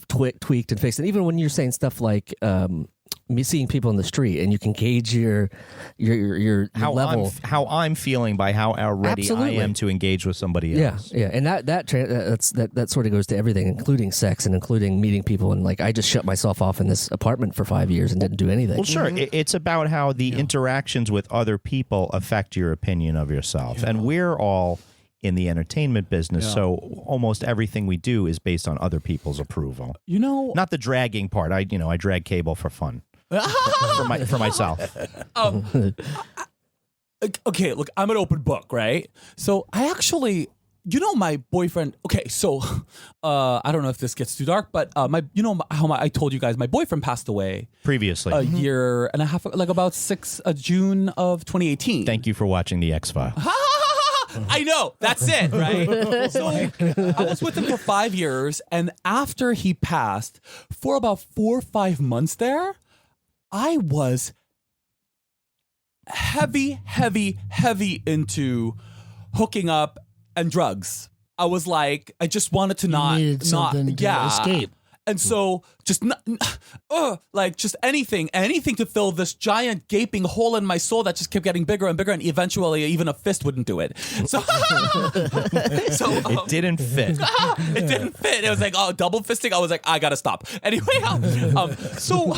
tweaked and fixed. And even when you're saying stuff like me seeing people in the street, and you can gauge your level, how I'm feeling by how ready Absolutely. I am to engage with somebody else. Yeah, and that sort of goes to everything, including sex and including meeting people. And like I just shut myself off in this apartment for 5 years and didn't do anything. Well, sure, it's about how the interactions with other people affect your opinion of yourself, and we're all in the entertainment business, so almost everything we do is based on other people's approval. Not the dragging part. I drag cable for fun. for myself. Okay, look, I'm an open book, right? So I actually, my boyfriend. Okay, so I don't know if this gets too dark, but I told you guys my boyfriend passed away Previously, a year and a half, like about June of 2018. Thank you for watching the X-Files. I know, that's it, right? So I was with him for 5 years, and after he passed, for about 4 or 5 months there, I was heavy into hooking up and drugs. I was like, I just wanted to not escape. And so just just anything to fill this giant gaping hole in my soul that just kept getting bigger and bigger, and eventually even a fist wouldn't do it. So, it didn't fit. It didn't fit. It was like double fisting. I was like, I gotta stop. Anyway, so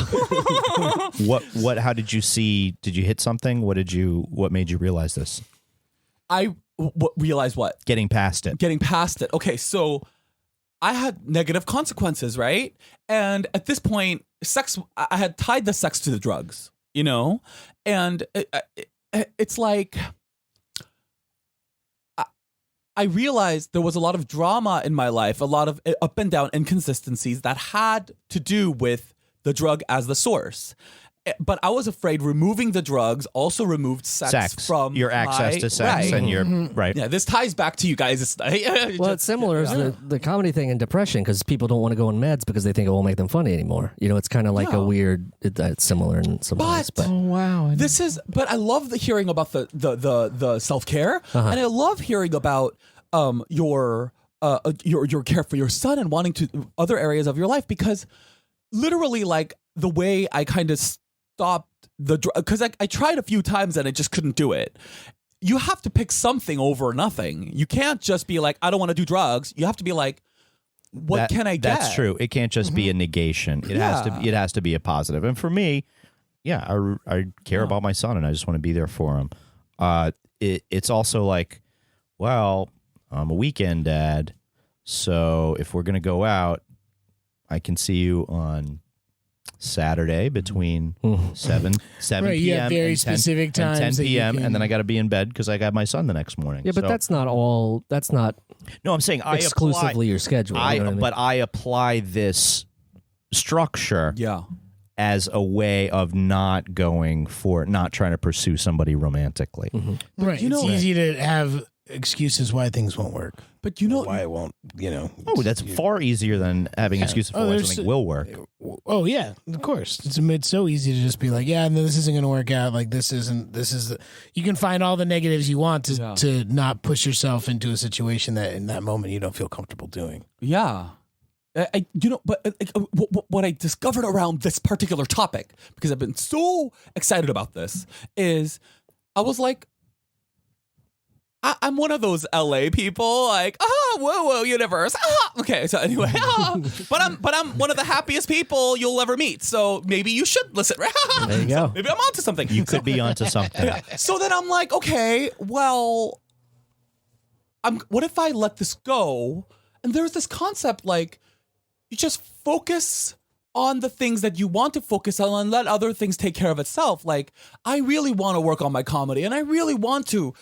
what? How did you see? Did you hit something? What made you realize this? I realized what? Getting past it. Okay, so I had negative consequences, right? And at this point, I had tied the sex to the drugs, and it's like I realized there was a lot of drama in my life, a lot of up and down inconsistencies that had to do with the drug as the source. But I was afraid removing the drugs also removed sex from your access to sex, and your right. Yeah, this ties back to you guys. It's similar as the comedy thing in depression, because people don't want to go on meds because they think it won't make them funny anymore. It's kind of like a weird. It's similar in some ways. But oh wow, But I love hearing about the self care, and I love hearing about your care for your son and wanting to other areas of your life, because literally, like the way I kind of stopped the drug, because I tried a few times and I just couldn't do it. You have to pick something over nothing. You can't just be like, I don't want to do drugs. You have to be like, what can I get? That's true. It can't just be a negation. It has to be a positive. And for me, I care about my son, and I just want to be there for him. It's also like, well, I'm a weekend dad, so if we're gonna go out, I can see you on Saturday between 7 right, p.m. you have very and 10, specific times and 10 that you p.m. can- and then I got to be in bed because I got my son the next morning. yeah, but that's not all. That's not no. I'm saying exclusively your schedule. But I apply this structure as a way of not trying to pursue somebody romantically. Right. It's easy to have excuses why things won't work. But why it won't, Oh, that's far easier than having excuses for why something will work. Oh yeah, of course. It's so easy to just be like, yeah, no, this isn't going to work out. Like you can find all the negatives you want to not push yourself into a situation that in that moment you don't feel comfortable doing. Yeah. What I discovered around this particular topic, because I've been so excited about this, is I was like, I'm one of those LA people, like, whoa, universe. Okay, so anyway, but I'm one of the happiest people you'll ever meet. So maybe you should listen. There you go. So maybe I'm onto something. You could be onto something. So then I'm like, okay, well, what if I let this go? And there's this concept like you just focus on the things that you want to focus on and let other things take care of itself. Like, I really want to work on my comedy and I really want to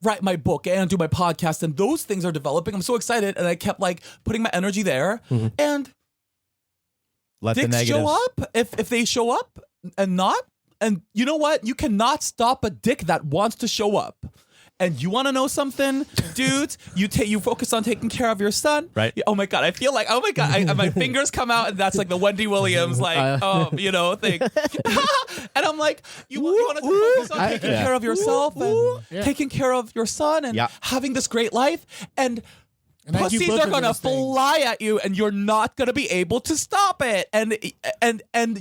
write my book and do my podcast, and those things are developing. I'm so excited, and I kept like putting my energy there. And Let the dicks negatives show up if they show up and not. And you know what? You cannot stop a dick that wants to show up. And you want to know something, dudes? You focus on taking care of your son, right? Oh my god, I feel like my fingers come out, and that's like the Wendy Williams thing. And I'm like, you want to focus on taking care of yourself and taking care of your son and having this great life, and pussies are gonna fly at you, and you're not gonna be able to stop it, and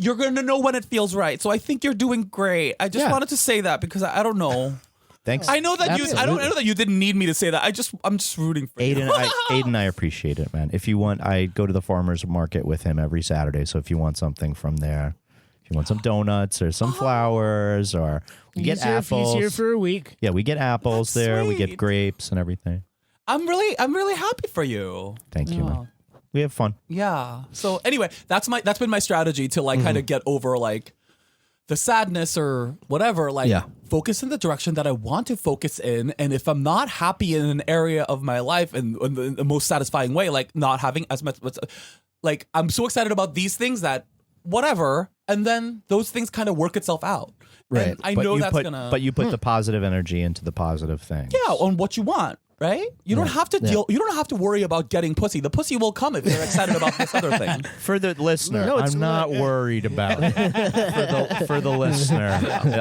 you're gonna know when it feels right. So I think you're doing great. I just wanted to say that because I don't know. Thanks. I know that I don't know that you didn't need me to say that. I'm just rooting for Aidan, you. Aidan, I appreciate it, man. If you want, I go to the farmer's market with him every Saturday. So if you want something from there, if you want some donuts or some flowers, or we get apples. He's here for a week. Yeah, we get apples That's there. We sweet. get grapes and everything. I'm really happy for you. Thank you, man. We have fun. Yeah. So anyway, that's been my strategy to like kind of get over like the sadness or whatever, like focus in the direction that I want to focus in. And if I'm not happy in an area of my life in the most satisfying way, like not having as much, like I'm so excited about these things that whatever, and then those things kind of work itself out. Right. And I know that's gonna. But you put the positive energy into the positive thing. Yeah, on what you want. Right? You don't have to deal. You don't have to worry about getting pussy. The pussy will come if you're excited about this other thing. For the listener, No, it's I'm not worried about it. For the listener,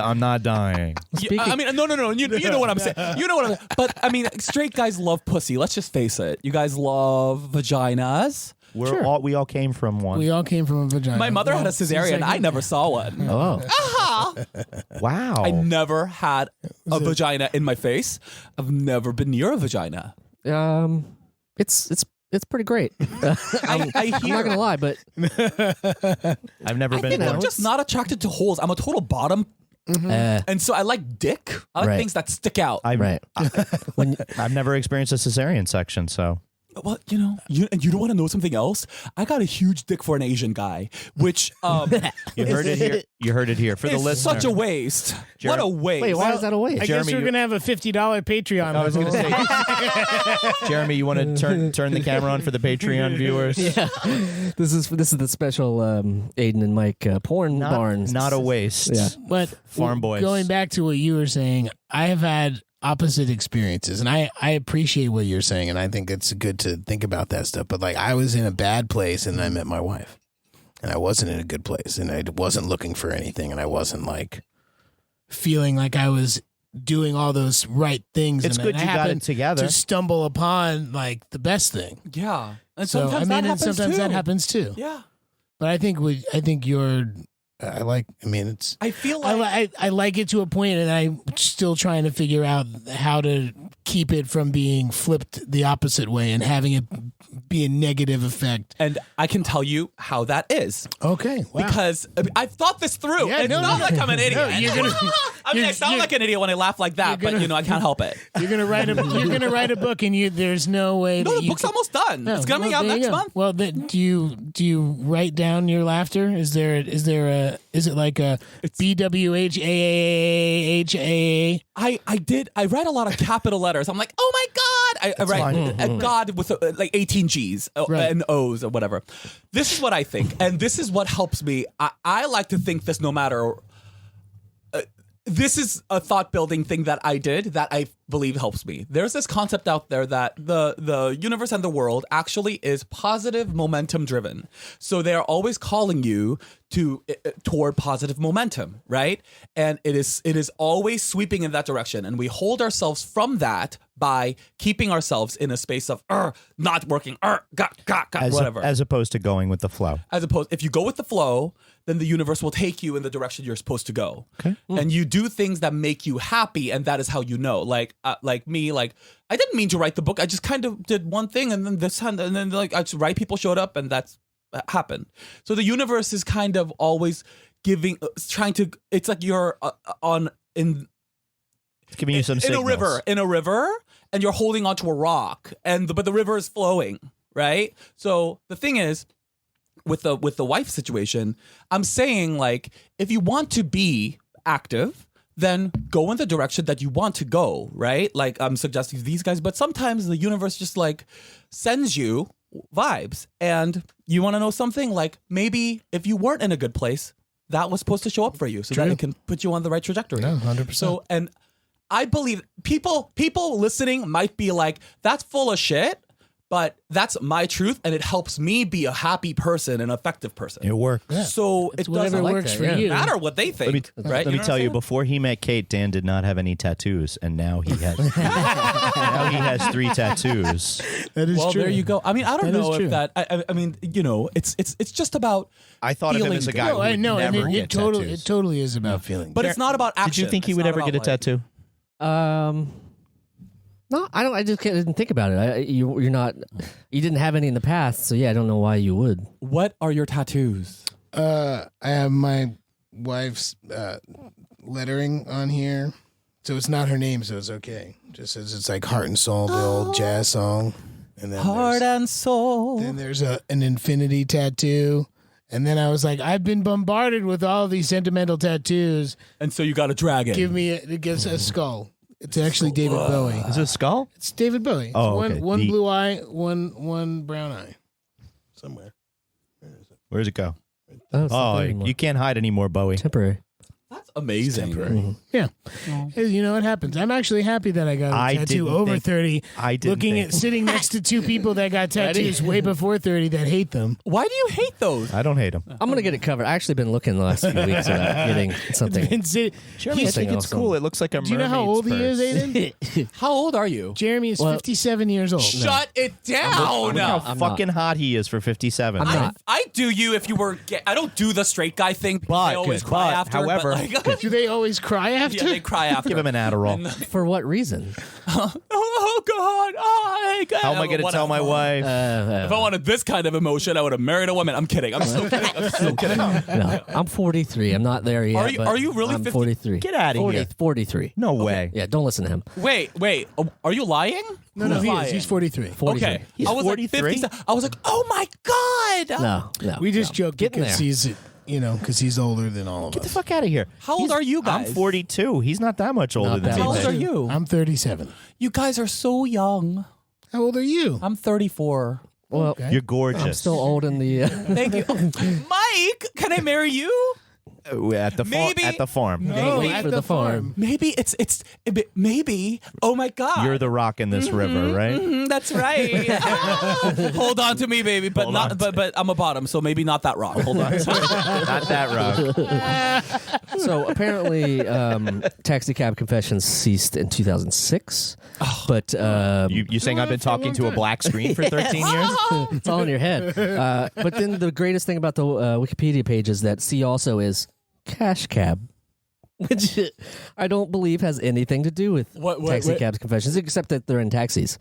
I'm not dying. I mean, no. You know what I'm saying. You know what I'm saying. But I mean, straight guys love pussy. Let's just face it. You guys love vaginas. We all came from one. We all came from a vagina. My mother had a cesarean. I never saw one. Oh. Wow. I never had a vagina in my face. I've never been near a vagina. It's pretty great. I I'm hear. not gonna lie, but I've never I been. think I'm one. just not attracted to holes. I'm a total bottom. And so I like dick. I like Right. things that stick out. right. I've never experienced a cesarean section, so Well, you know, you don't want to know something else? I got a huge dick for an Asian guy, which you heard it here. You heard it here for the is listener. such a waste. What a waste. Wait, why is that a waste? I Jeremy, guess we're you- going to have a $50 Patreon. I was going to say, Jeremy, you want to turn the camera on for the Patreon viewers? Yeah. This is the special Aidan and Mike porn barns. Not a waste. Yeah. But Farm boys. Going back to what you were saying, I have had opposite experiences, and I appreciate what you're saying, and I think it's good to think about that stuff. But like, I was in a bad place, and I met my wife, and I wasn't in a good place, and I wasn't looking for anything, and I wasn't like feeling like I was doing all those right things. It's and good I you got it happened together. to stumble upon like the best thing. Yeah. And So sometimes I mean, that and happens sometimes too. that happens too. Yeah. But I think you're. It's. I feel like I like it to a point, and I'm still trying to figure out how to keep it from being flipped the opposite way and having it be a negative effect. and I can tell you how that is. Okay, wow. Because I've thought this through. Yeah, It's no, not no. like I'm an idiot. No, you're gonna- I mean, I sound you're- like an idiot when I laugh like that, you're but gonna- I can't help it. you're gonna write a book, and there's no way. No, that the you book's can- almost done. No, It's coming well, out there you next go. month. Well, do you write down your laughter? Is it like a BWHAAHA? I did. I write a lot of capital letters. I'm like, oh my God. I write God with like 18 G's Right. and O's or whatever. This is what I think. And this is what helps me. I like to think this no matter. This is a thought building thing that I did that I believe helps me. There's this concept out there that the universe and the world actually is positive momentum driven. So they're always calling you toward positive momentum, right? And it is always sweeping in that direction. And we hold ourselves from that by keeping ourselves in a space of not working, whatever. As opposed to going with the flow. As opposed, if you go with the flow, then the universe will take you in the direction you're supposed to go. Okay. And you do things that make you happy, and that is how you know. Like me, like I didn't mean to write the book. I just kind of did one thing, and then like I just right people showed up, and that's happened. So the universe is kind of always giving, trying to. It's like you're it's giving you some signals. in a river, and you're holding onto a rock, but the river is flowing, right? So the thing is, with the wife situation, I'm saying, like, if you want to be active, then go in the direction that you want to go, right? Like I'm suggesting to these guys, but sometimes the universe just like sends you vibes, and you want to know something, like maybe if you weren't in a good place, that was supposed to show up for you, so that it can put you on the right trajectory. No, 100%. So, and I believe people listening might be like, that's full of shit, but that's my truth, and it helps me be a happy person, an effective person. It works. So it Whatever doesn't works that, for yeah. you. matter what they think. Let me tell you, before he met Kate, Dan did not have any tattoos, and now he has. Now he has 3 tattoos. That is Well, true. there you go. I mean, I don't That is know true. if that. I mean, you know, it's just about. I thought of him Feeling as a good. guy No, who I would know, and never it get totally tattoos. is about feeling. But it's not about action. Did you think he It's would not ever about, get a like- tattoo? No, I don't. I just didn't think about it. You're not. You didn't have any in the past, so yeah, I don't know why you would. What are your tattoos? I have my wife's lettering on here, so it's not her name, so it's okay. Just says it's like Heart and Soul, the old jazz song, and then Heart and soul. then there's an infinity tattoo, and then I was like, I've been bombarded with all these sentimental tattoos. And so you got a dragon. Give me it gives a skull. It's actually David Bowie. Is it a skull? It's David Bowie. It's Oh, okay. one The- blue eye, one brown eye, somewhere. Where does it go? Oh, it's not Oh, there anymore. you can't hide anymore, Bowie. Temporary. That's amazing. Mhm. Yeah. Hey, you know what happens? I'm actually happy that I got a I tattoo didn't over think- 30. I didn't Looking think- at sitting next to 2 people that got tattoos way before 30 that hate them. Why do you hate those? I don't hate him. I'm gonna get it covered. I actually been looking the last few weeks about getting something. Been sit- Jeremy, I He's- think it's awesome. cool. It looks like a Do you know how old he is, Aiden? How old are you? Jeremy is Well, 57 years old. Shut it down. Look how I'm not. fucking hot he is for 57. I'm not. I do you if you were gay. I don't do the straight guy thing. Because But- I always but, cry after. however- but like, Do they always cry after? yeah, they cry after. Give him an Adderall. For what reason? Oh God! Oh, hey, God. How am I going to tell my wife? If I wanted this kind of emotion, I would have married a woman. I'm kidding. I'm so kidding. I'm so kidding. No, I'm 43. I'm not there yet. you- but are you really I'm 50? 43. Get outta here. 43. No way. Yeah, don't listen to him. Wait. Are you lying? No, Who's he lying? is. He's 43. 43. Okay. He's I was 43? like 50. I was like, oh my God. No. We just joke Get in because there. he's, because he's older than all of Get the us. fuck out of here. How old are you guys? I'm 42. He's not that much older Not than that me. How old much. are you? I'm 37. You guys are so young. How old are you? I'm 34. Well, Okay. You're gorgeous. I'm still old in the. Thank you. Mike, can I marry you? At the Maybe- at the farm. No, wait at for the farm. Maybe it's maybe. Oh my God. You're the rock in this river, right? Mhm, that's right. Hold on to me, baby. But Hold on not. But I'm a bottom, so maybe not that rock. Hold on. Not that rock. So apparently, Taxi Cab Confessions ceased in 2006. Oh. But You saying I've been talking to a black screen for 13 years? it's all in your head. But then the greatest thing about the Wikipedia page is that C also is Cash Cab, which I don't believe has anything to do with What- Taxi what- Cabs Confessions, except that they're in taxis.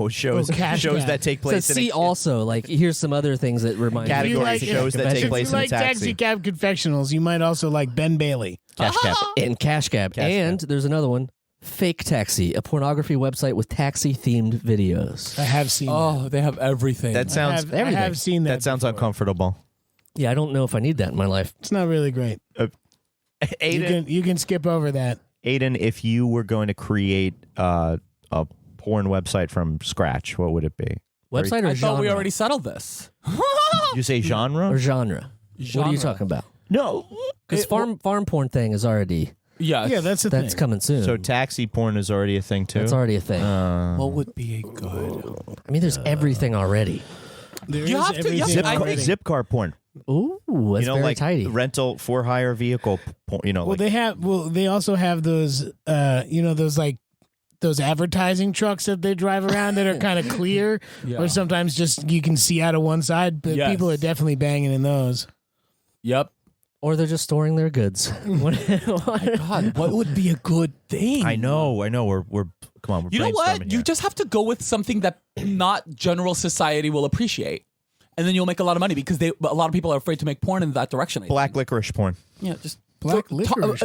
Shows Cash shows Cab. that take It place says in C also, like here's some other things that remind Category me. like- shows that take If place you in like taxi. Taxi Cab Confessionals, you might also like Ben Bailey. Cash Cab. And Cash Cab. Cash and there's another one, Fake Taxi, a pornography website with taxi-themed videos. I have seen that. Oh, they have everything. That sounds I have seen that. that sounds before. uncomfortable. Yeah, I don't know if I need that in my life. It's not really great. Aiden, You can skip over that. Aiden, if you were going to create a porn website from scratch, what would it be? Website or I genre? thought we already settled this. You say genre? Or genre. What are Genre. you talking about? No. Because farm porn thing is already Yes. Yeah, that's the that's thing. coming soon. So taxi porn is already a thing too. that's already a thing. What would be a good? I mean, there's everything already. There You is have to- everything yes, I already. think- Zip car porn. Ooh, that's very like tidy. rental for hire vehicle porn. Well, they also have those those advertising trucks that they drive around that are kind of clear, Yeah. or sometimes just you can see out of one side. But Yes. people are definitely banging in those. Yep. Or they're just storing their goods. God, what would be a good thing? I know. We're come on. We're You know what? brainstorming You here. just have to go with something that not general society will appreciate, and then you'll make a lot of money because a lot of people are afraid to make porn in that direction. I black think. licorice porn. Yeah, just Black licorice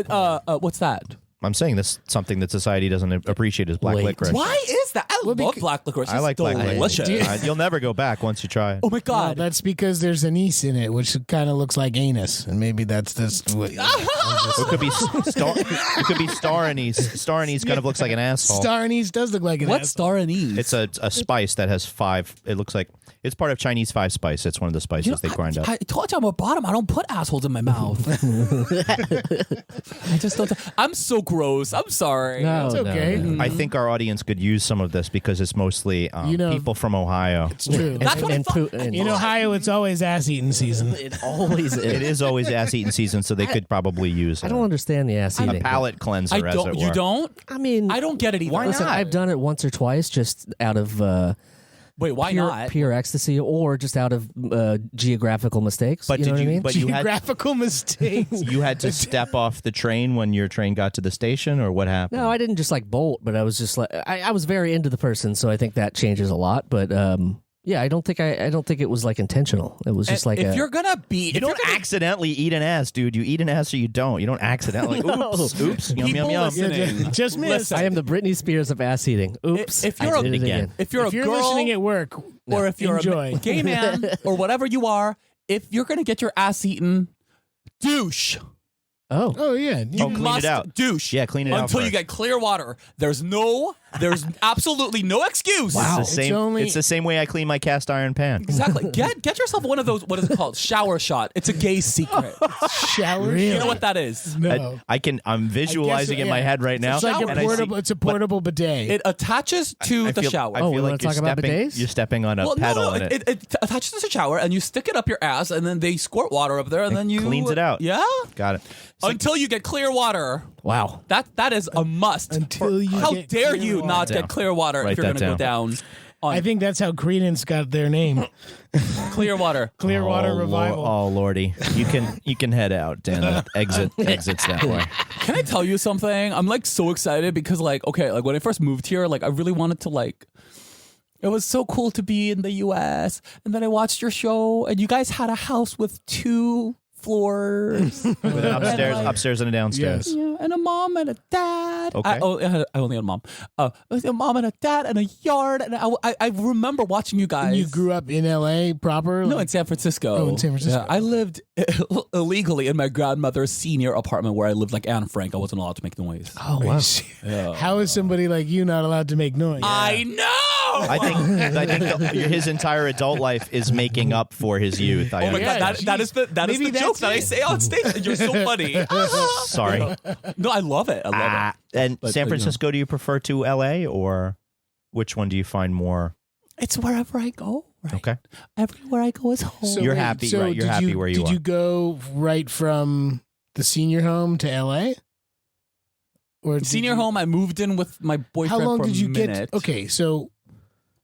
what's that? I'm saying this something that society doesn't appreciate is black Wait. licorice. Why is that? I love black licorice. I It's like black delicious. licorice. You'll never go back once you try it. Oh my No, god! that's because there's anise in it, which kind of looks like anus, and maybe that's just what. It could be star anise. Star anise kind of looks like an asshole. Star anise does look like an What's asshole. star anise? It's a spice that has 5. It looks like it's part of Chinese 5 spice. It's one of the spices they grind up. I told you I'm a bottom. I don't put assholes in my mouth. I just don't. I'm so gross. I'm sorry. No, It's okay. no. I think our audience could use some of this because it's mostly You know- people from Ohio. It's true. That's what I thought. In Ohio, it's always ass eating season. It always is. It is always ass eating season, so they could probably use I don't understand the ass a eating. palate cleanser, I as don't. it were. You don't? I mean, I don't get it either. Why listen, not? I've done it once or twice just out of Wait, why not? pure ecstasy or just out of geographical mistakes. But you know did what you? I mean? But you had Geographical mistakes. you had to step off the train when your train got to the station, or what happened? No, I didn't just like bolt, but I was just like I was very into the person, so I think that changes a lot. But yeah, I don't think it was like intentional. It was just like if you're gonna be, You don't accidentally eat an ass, dude. You eat an ass or you don't. You don't accidentally. No. Oops. Yum, yum, People yum. listening. Just miss. Listen, I am the Britney Spears of ass eating. Oops, If you're I a- did it again. if you're If a you're girl listening at work, or if you're enjoy. a gay man or whatever you are, if you're gonna get your ass eaten, douche. Oh, Oh yeah. Oh, You clean must it out. douche. Yeah, clean it out until you first. get clear water. There's absolutely no excuse. Wow. It's the same. only- It's the same way I clean my cast iron pan. Exactly. Get yourself one of those. What is it called? Shower shot. It's a gay secret. Shower. You know what that is? No. I'm visualizing in my yeah. head right now. It's like and a I see- portable. It's a portable bidet. It attaches to I the feel- shower. I Oh, feel we wanna like you're talk about stepping, bidets? you're stepping on a Well, pedal no, in it. it attaches to the shower, and you stick it up your ass, and then they squirt water up there, and then you cleans it out. Yeah. Got it. It's like- Until you get clear water. wow. That is a must. Until you How get dare clear you water. not Down. get clear water Write if you're that going to go down on I think that's how Credence got their name. clear water. Clearwater Oh, Revival. Oh lordy, you can head out, Dan. That exits that way. Can I tell you something? I'm like so excited because like when I first moved here, like I really wanted to like. It was so cool to be in the U.S. And then I watched your show, and you guys had a house with 2 floors, With an And, like, upstairs and a downstairs. yeah, and a mom and a dad. Okay. I only had a mom. It was a mom and a dad and a yard. And I remember watching you guys. You grew up in L.A. proper? No, Like- in San Francisco. Oh, in San Francisco. Yeah, I lived illegally in my grandmother's senior apartment where I lived like Anne Frank. I wasn't allowed to make noise. Oh wow. How is somebody like you not allowed to make noise? I know. I think his entire adult life is making up for his youth. Oh my Yeah, god, that is the Maybe joke that's that I it. say on stage. And you're so funny. Sorry. No, I love it. I love it. And But, San you know. Francisco, do you prefer to L.A. or which one do you find more? It's wherever I go. Right? Okay. Everywhere I go is home. So You're wait, happy, so right? You're did happy where you Did are. you go right from the senior home to L.A.? Or did Senior you- home, I moved in with my boyfriend How long for did you a minute. get? Okay, so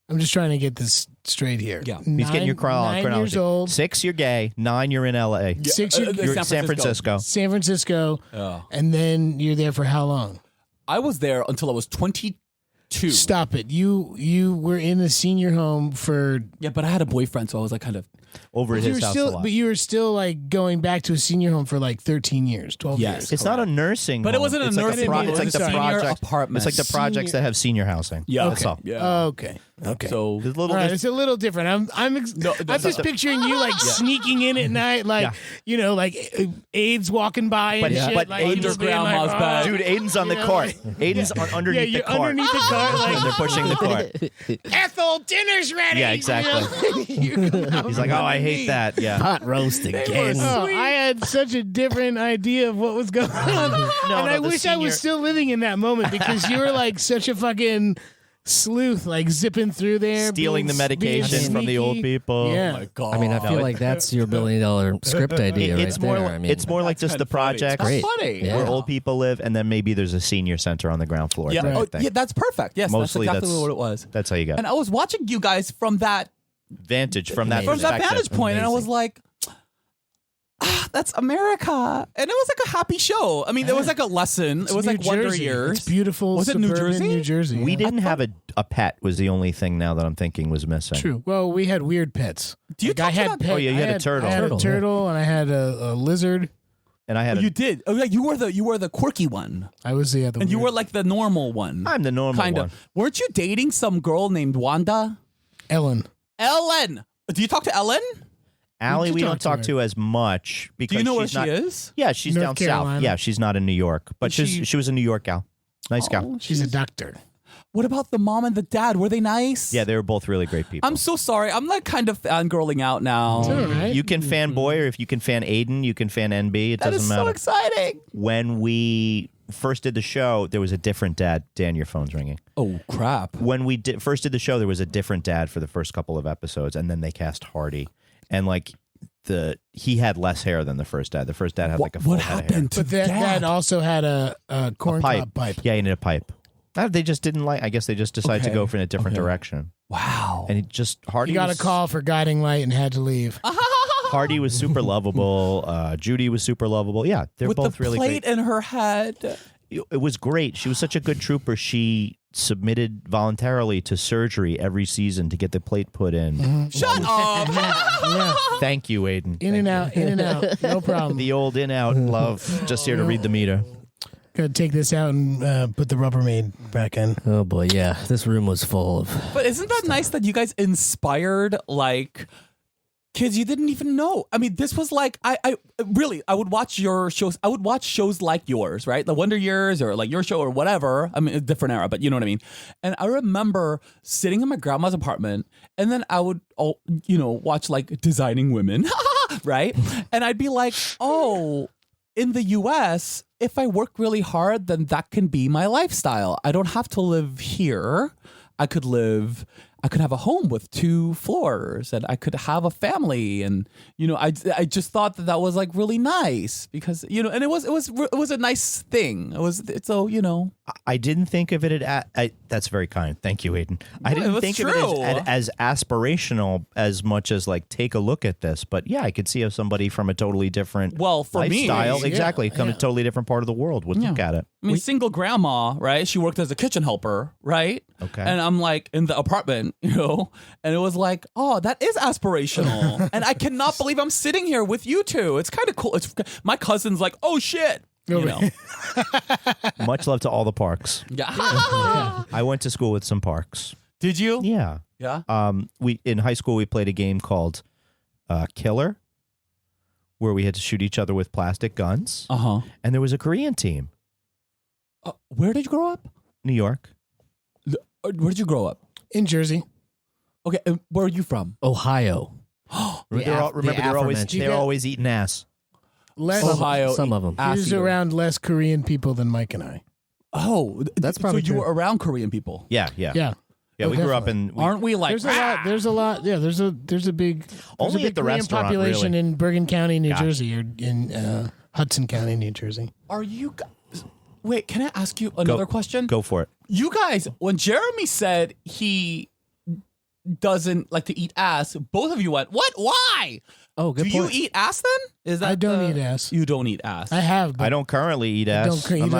I'm just trying to get this straight here. Yeah. He's getting your 9 chronology. years old. 6, you're gay. 9, you're in L.A. 6, you're You're in San Francisco. San Francisco, Yeah. and then you're there for how long? I was there until I was 22. Stop it! You were in the senior home for. Yeah, but I had a boyfriend, so I was like kind of. Over at You his were house a still, lot. but you were still like going back to a senior home for like 13 years, 12 Yes. years. It's not a nursing But it home. wasn't a It's like nursing home. it's It like was the a senior project apartment. It's like the projects that have senior housing. Yeah. That's all. Yeah. Okay. Okay. So There's a little All right, there's- it's a little different. I'm just picturing you like sneaking in at night, like Yeah. you know, like AIDS walking by But- and shit. but like, Aidan's just being grandma's like, bag. Dude, Aiden's on the You know, cart. like- Aiden's underneath Yeah, the you're cart. underneath the cart, And like they're pushing the cart. Ethel, dinner's ready. Yeah, exactly. He's like, oh, I hate that. Yeah. Hot roast again. Oh, I had such a different idea of what was going on, and I the wish I senior- was still living in that moment because you were like such a fucking sleuth, like zipping through there, Stealing the being medication from the old sneaky. people. Yeah. Oh my god. I mean, I feel like that's your $1 billion script idea It's right more. there. I mean, It's more like just kinda the funny. It's projects great. funny. Yeah. where old people live, and then maybe there's a senior center on the ground floor. Yeah. type Oh, thing. yeah, that's perfect. Yes, Mostly that's exactly that's- what it was. That's how you got And I was watching you guys from that vantage from that Amazing. vantage perspective. point, and I was like, that's America. And it was like a happy show. I mean, it was like a lesson. It was New like Wonder Jersey. Years. It's beautiful. Was it New suburban Jersey? New Jersey. We yeah. didn't have a pet was the only thing now that I'm thinking was missing. True. Well, we had weird pets. Do you Like, I talk had about- pet, Oh, yeah, you had a turtle. I had Turtle, a turtle, and I had a lizard. And I had You did. Oh, yeah, you were the quirky one. I was the other. And you were like the normal one. I'm the normal kind one. of. Weren't you dating some girl named Wanda? Ellen. Ellen. Do you talk to Ellen? Allie, we talk don't to talk her. to as much because Do you know where she's she not, is? Yeah, she's North down Carolina. south. Yeah, she's not in New York, but Is she- she was a New York gal. Nice gal. Oh, She's a doctor. What about the mom and the dad? Were they nice? Yeah, they were both really great people. I'm so sorry. I'm like kind of fangirling out now. It's all right. You can fanboy, or if you can fan Aidan, you can fan NB. It That doesn't is matter. so exciting. When we first did the show, there was a different dad. Dan, your phone's ringing. Oh, crap. When we first did the show, there was a different dad for the first couple of episodes, and then they cast Hardy, and like he had less hair than the first dad. The first dad had like a full What head of hair. happened to But that Dad? also had a corn cob pipe. Yeah, he needed a pipe. They just didn't like. I guess they just decided to Okay. go for in a different Okay. direction. Wow. And he just Hardy He got a was, call for guiding light and had to leave. Hardy was super lovable. Judy was super lovable. Yeah, they're With both the really plate great. in her head. It was great. She was such a good trooper. She submitted voluntarily to surgery every season to get the plate put in. Shut up. Yeah. Thank you, Aidan. In and out, in and out. No problem. The old in out love. Just here to read the meter. Gonna take this out and put the Rubbermaid back in. Oh boy, yeah. This room was full of. But isn't that nice that you guys inspired like kids you didn't even know? I mean, this was like I really I would watch your shows. I would watch shows like yours, right? The Wonder Years or like your show or whatever. I mean, a different era, but you know what I mean. And I remember sitting in my grandma's apartment, and then I would, watch like Designing Women, right? And I'd be like, oh, in the U.S., if I work really hard, then that can be my lifestyle. I don't have to live here. I could have a home with 2 floors, and I could have a family, and I just thought that was like really nice because and it was a nice thing. I didn't think of it that's very kind. Thank you, Aidan. I it didn't was think true. of it as aspirational as much as like take a look at this. But yeah, I could see how somebody from a totally different Well, for me, lifestyle, yeah, exactly, come a totally different part of the world would look at it. I mean, single grandma, right? She worked as a kitchen helper, right? Okay. And I'm like in the apartment, and it was like, oh, that is aspirational. And I cannot believe I'm sitting here with you two. It's kind of cool. My cousin's like, oh shit. Much love to all the Parks. Yeah. I went to school with some Parks. Did you? Yeah. Yeah. We in high school we played a game called Killer, where we had to shoot each other with plastic guns. Uh-huh. And there was a Korean team, Where did you grow up? New York. Where did you grow up? In Jersey. Okay, and where are you from? Ohio. They're always eating ass. Less, Ohio. Some of them. ass he was eater. around less Korean people than Mike and I. Oh, That's probably so you true. were around Korean people. Yeah. Yeah. Yeah, Oh, we grew up definitely. in. Aren't we like? There's a lot. Yeah, there's a big. Only there's a big at the Korean restaurant, population really. in Bergen County, New Gotcha. Jersey, or in Hudson County, New Jersey. Are you guys? Wait, can I ask you another question? Go for it. You guys, when Jeremy said he doesn't like to eat ass, both of you went, "What? Why? Oh, good Do point. you eat ass then?" Is that I don't eat ass. You don't eat ass. I have. But I don't currently eat he ass. I'm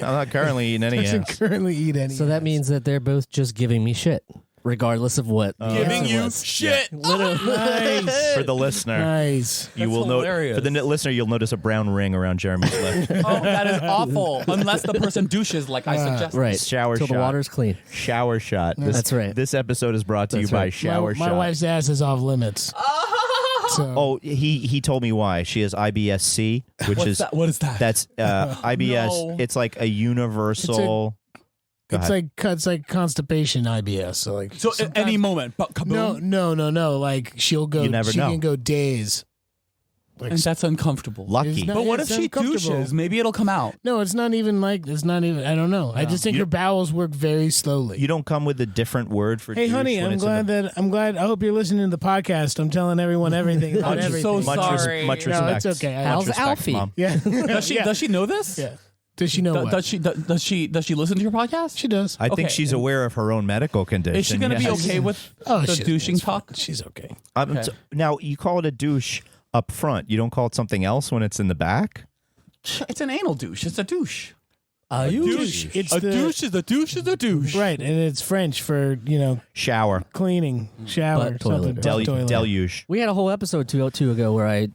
not currently eating any doesn't ass. currently eat any. So that ass. means that they're both just giving me shit, regardless of what. the Giving answer you was. shit. nice, For the listener, nice. you That's will note. hilarious. For the listener, you'll notice a brown ring around Jeremy's lip. Oh, that is awful. Unless the person douches like I suggested. Right. Shower Till shot. the water's clean. Shower shot. That's right. This episode is brought to That's you by right. Shower my Shot. wife's ass is off limits. So, Oh, he told me why. She has IBS-C, which What's is that? What is that? that's IBS. No. It's like a universal. Go it's ahead. like constipation IBS. So like so at sometimes- any moment, but kaboom. No. Like she'll go. You never she know. can go days. Like And that's uncomfortable. Lucky. It's not- But what it's if she uncomfortable. douches? Maybe it'll come out. No, it's not even like it's not even. I don't know. I just think You- her bowels work very slowly. You don't come with a different word for. Hey, douche honey, when I'm it's in glad. I hope you're listening to the podcast. I'm telling everyone everything about I'm everything. so sorry. Much No, respect. it's okay. Much How's respect, Alfie? Mom. Yeah. Does she know this? Yeah. Does she know what? Does she listen to your podcast? She does. I think Okay. she's aware of her own medical condition. Is she going to be yes. okay with Oh, the she's- douching it's fine. talk? She's okay. Okay. Now you call it a douche. up front. You don't call it something else when it's in the back? It's an anal douche. It's a douche. A douche. It's a the- douche is a douche is a douche. Right, and it's French for Shower. cleaning, shower, Butt toilet. something. Butt toilet. Deluge. We had a whole episode 202 ago where I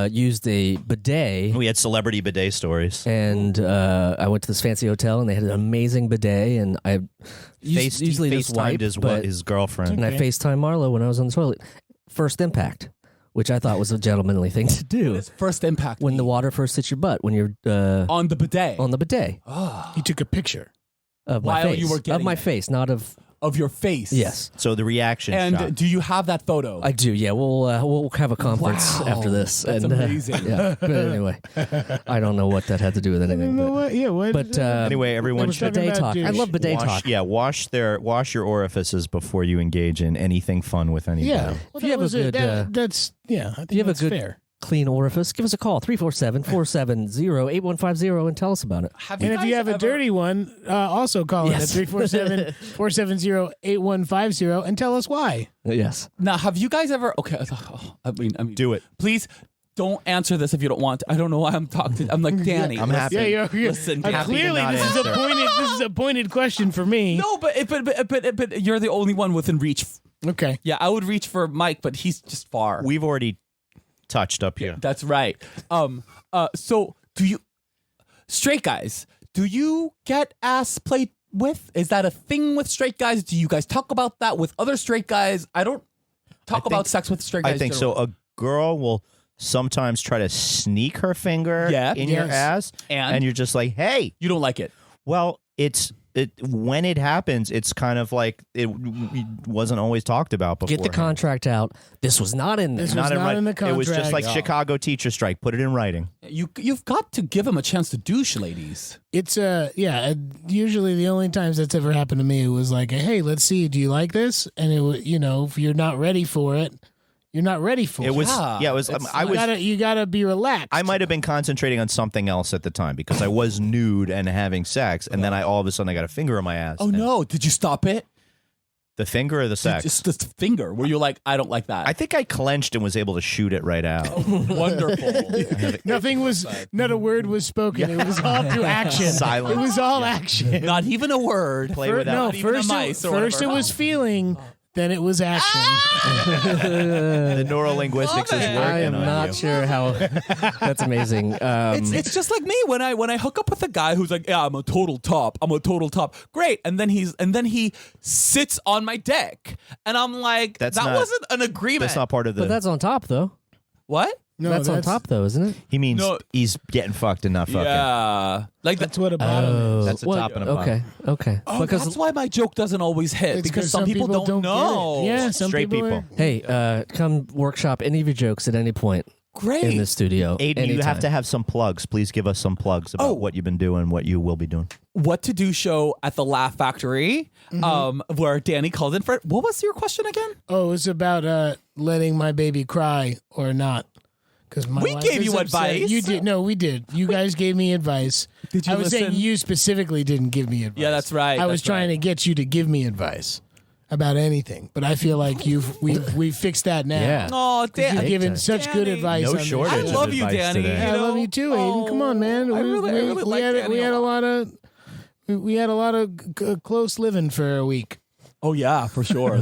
used a bidet. We had celebrity bidet stories. And I went to this fancy hotel, and they had an amazing bidet. And I usually just wipe, FaceTimed his girlfriend. and I FaceTime Marlo when I was on the toilet. First impact, which I thought was a gentlemanly thing to do. It's first impact. When the water first hits your butt, when you're on the bidet. on the bidet He took a picture. of my While face, you were getting of my it. face, not of Of your face. yes. So the reaction And shot. do you have that photo? I do, yeah. We'll have a conference Wow. after this. That's and, amazing. Yeah, but anyway, I don't know what that had to do with anything. You know But, what? Yeah, what? but Anyway, everyone we're should talking bidet about talk. douche. I love bidet talk. wash your orifices before you engage in anything fun with anybody. yeah. Well, If you have a good, that's yeah. I think you have a that's good fair. Clean orifice, give us a call 347-470-8150 and tell us about it. Have And if guys you have a ever- dirty one, also call Yes. in at 347-470-8150 and tell us why. Yes. Now, have you guys ever? Okay, I mean, Do it. Please don't answer this if you don't want to. I don't know why I'm talking. I'm like Danny. I'm happy. Yeah, Listen, happy to clearly not this is a answer. pointed. This is a pointed question for me. No, but you're the only one within reach. Okay. Yeah, I would reach for Mike, but he's just far. We've already touched up here. That's right. So do you straight guys? Do you get ass played with? Is that a thing with straight guys? Do you guys talk about that with other straight guys? I don't talk about sex with straight guys. I think so. A girl will sometimes try to sneak her finger in your Yes. ass, And? you're just like, hey. You don't like it. Well, when it happens, it's kind of like it wasn't always talked about before. Get the contract out. This was not in there. This was not in the It was just contract. like Chicago teacher strike. Put it in writing. You've got to give him a chance to douche, ladies. It's usually the only times that's ever happened to me, it was like, hey, let's see, do you like this? And it was, if you're not ready for it, you're not ready for it. It was Yeah, it was. it's I was. You gotta be relaxed. I might have been concentrating on something else at the time because I was nude and having sex, and then all of a sudden I got a finger in my ass. Oh And no! Did you stop it? The finger or the sex? Just the finger. Where you're like, I don't like that. I think I clenched and was able to shoot it right out. Wonderful. Nothing was, not a word was spoken. It was all through action. Silent. It was all action. Not even a word. Play without. No, Not even a first mice it, or first it whatever. was feeling, then it was action. The neurolinguistics Love is it. working I am on not you. sure how. That's amazing. It's just like me when I hook up with a guy who's like, yeah, I'm a total top. Great, and then he sits on my dick, and I'm like, That's that not- wasn't an agreement. That's not part of the. but that's on top, though. What? No, that's on top, though, isn't it? he means No. he's getting fucked and not fucking. Yeah, like That's what a bottom is. That's a top and a bottom. Okay. Oh, Because that's why my joke doesn't always hit It's because some people don't get know. it. Yeah, some Straight people. are- hey, come workshop any of your jokes at any point Great. in the studio. Aidan, you have anytime. to have some plugs. Please give us some plugs about what you've been doing, what you will be doing. What to do show at the Laugh Factory, where Danny called in for it. What was your question again? Oh, it was about letting my baby cry or not. Because We gave you advice. You did. No, we did. You guys gave me advice. Did you I was saying listen? you specifically didn't give me advice. Yeah, that's right. I was That's trying to get you to give me advice about anything, but I feel like we've fixed that now. Yeah. Oh, You've Dan, given such good Danny. advice. No on this shortage I of show. love you, advice Danny. today. Yeah, I love you too, Aidan. Come on, man. I really like Danny we had a a lot of close living for a week. Oh yeah, for sure.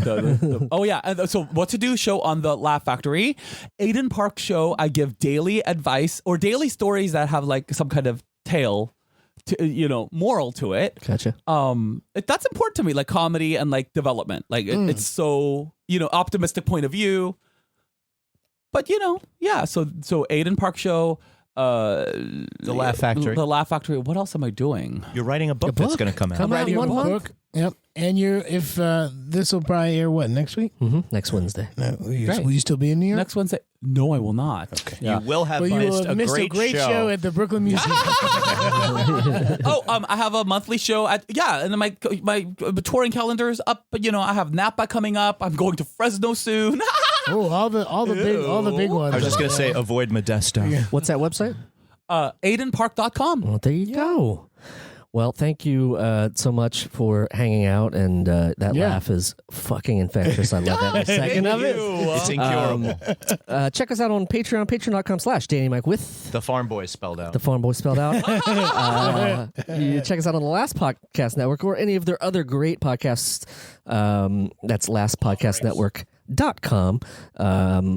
Oh yeah. And so what to do show on the Laugh Factory, Aidan Park show. I give daily advice or daily stories that have like some kind of tale, to moral to it. Gotcha. That's important to me, like comedy and like development. Like it's so optimistic point of view. But yeah. So Aidan Park show. The Laugh Factory. The Laugh Factory. What else am I doing? You're writing a book that's going to come out. Come out in Your 1 month. book. Yep. And if this will probably air next week? Next Wednesday. No, will Great. you still be in New York? Next Wednesday? No, I will not. Okay. You will have Well, you will missed have a missed great, show at the Brooklyn Museum. I have a monthly show and then my touring calendar is up. But I have Napa coming up. I'm going to Fresno soon. Oh, all the big ones. I was just going to say, avoid Modesto. What's that website? AidanPark.com. Well, there you go. Well, thank you so much for hanging out, and that laugh is fucking infectious. I love every second of it. It's incurable. Check us out on Patreon, patreon.com/Danny Mike with The Farm Boy spelled out. the Farm Boy spelled out. You check us out on the Last Podcast Network or any of their other great podcasts. That's lastpodcastnetwork.com.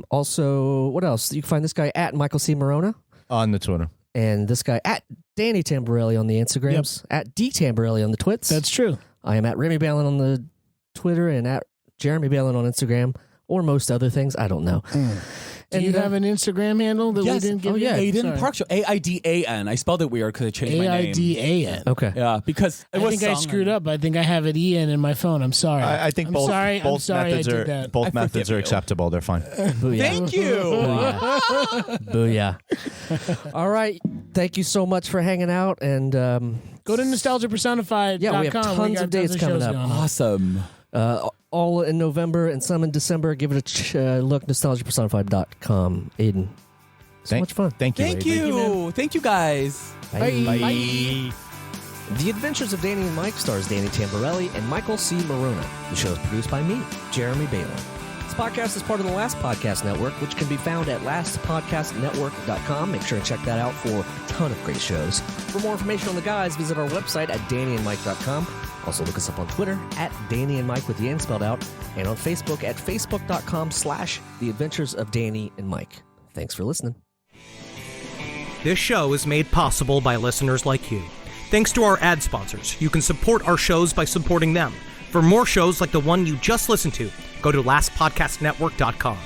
Also, what else? You can find this guy at Michael C. Morona. On the Twitter. And this guy at Danny Tamborelli on the Instagrams, at D Tamborelli on the Twits. That's true. I am at Remy Balin on the Twitter and at Jeremy Balin on Instagram, or most other things. I don't know. Do you have an Instagram handle that we didn't give you? Aidan Park Show. AIDAN. I spelled it weird because I changed my name. AIDAN. Okay. Yeah, because I think I screwed up. I think I have it EN in my phone. I'm sorry. I think I'm both sorry. I'm both sorry methods I did are that. both I methods forgive are you. acceptable. They're fine. Booyah. Thank you. Booyah. All right. Thank you so much for hanging out. And Go to nostalgiapersonified.com. yeah, we have tons of dates coming up. Awesome. All in November and some in December. Give it a look, nostalgiapersonified.com. Aiden. So much fun. Thank you. Thank Aiden. you. Thank you, guys. Bye. Bye. The Adventures of Danny and Mike stars Danny Tamborelli and Michael C. Morona. The show is produced by me, Jeremy Balin. This podcast is part of the Last Podcast Network, which can be found at lastpodcastnetwork.com. Make sure to check that out for a ton of great shows. For more information on the guys, visit our website at dannyandmike.com. Also look us up on Twitter at Danny and Mike with the N spelled out, and on Facebook at facebook.com/The Adventures of Danny and Mike. Thanks for listening. This show is made possible by listeners like you. Thanks to our ad sponsors, you can support our shows by supporting them. For more shows like the one you just listened to, go to lastpodcastnetwork.com.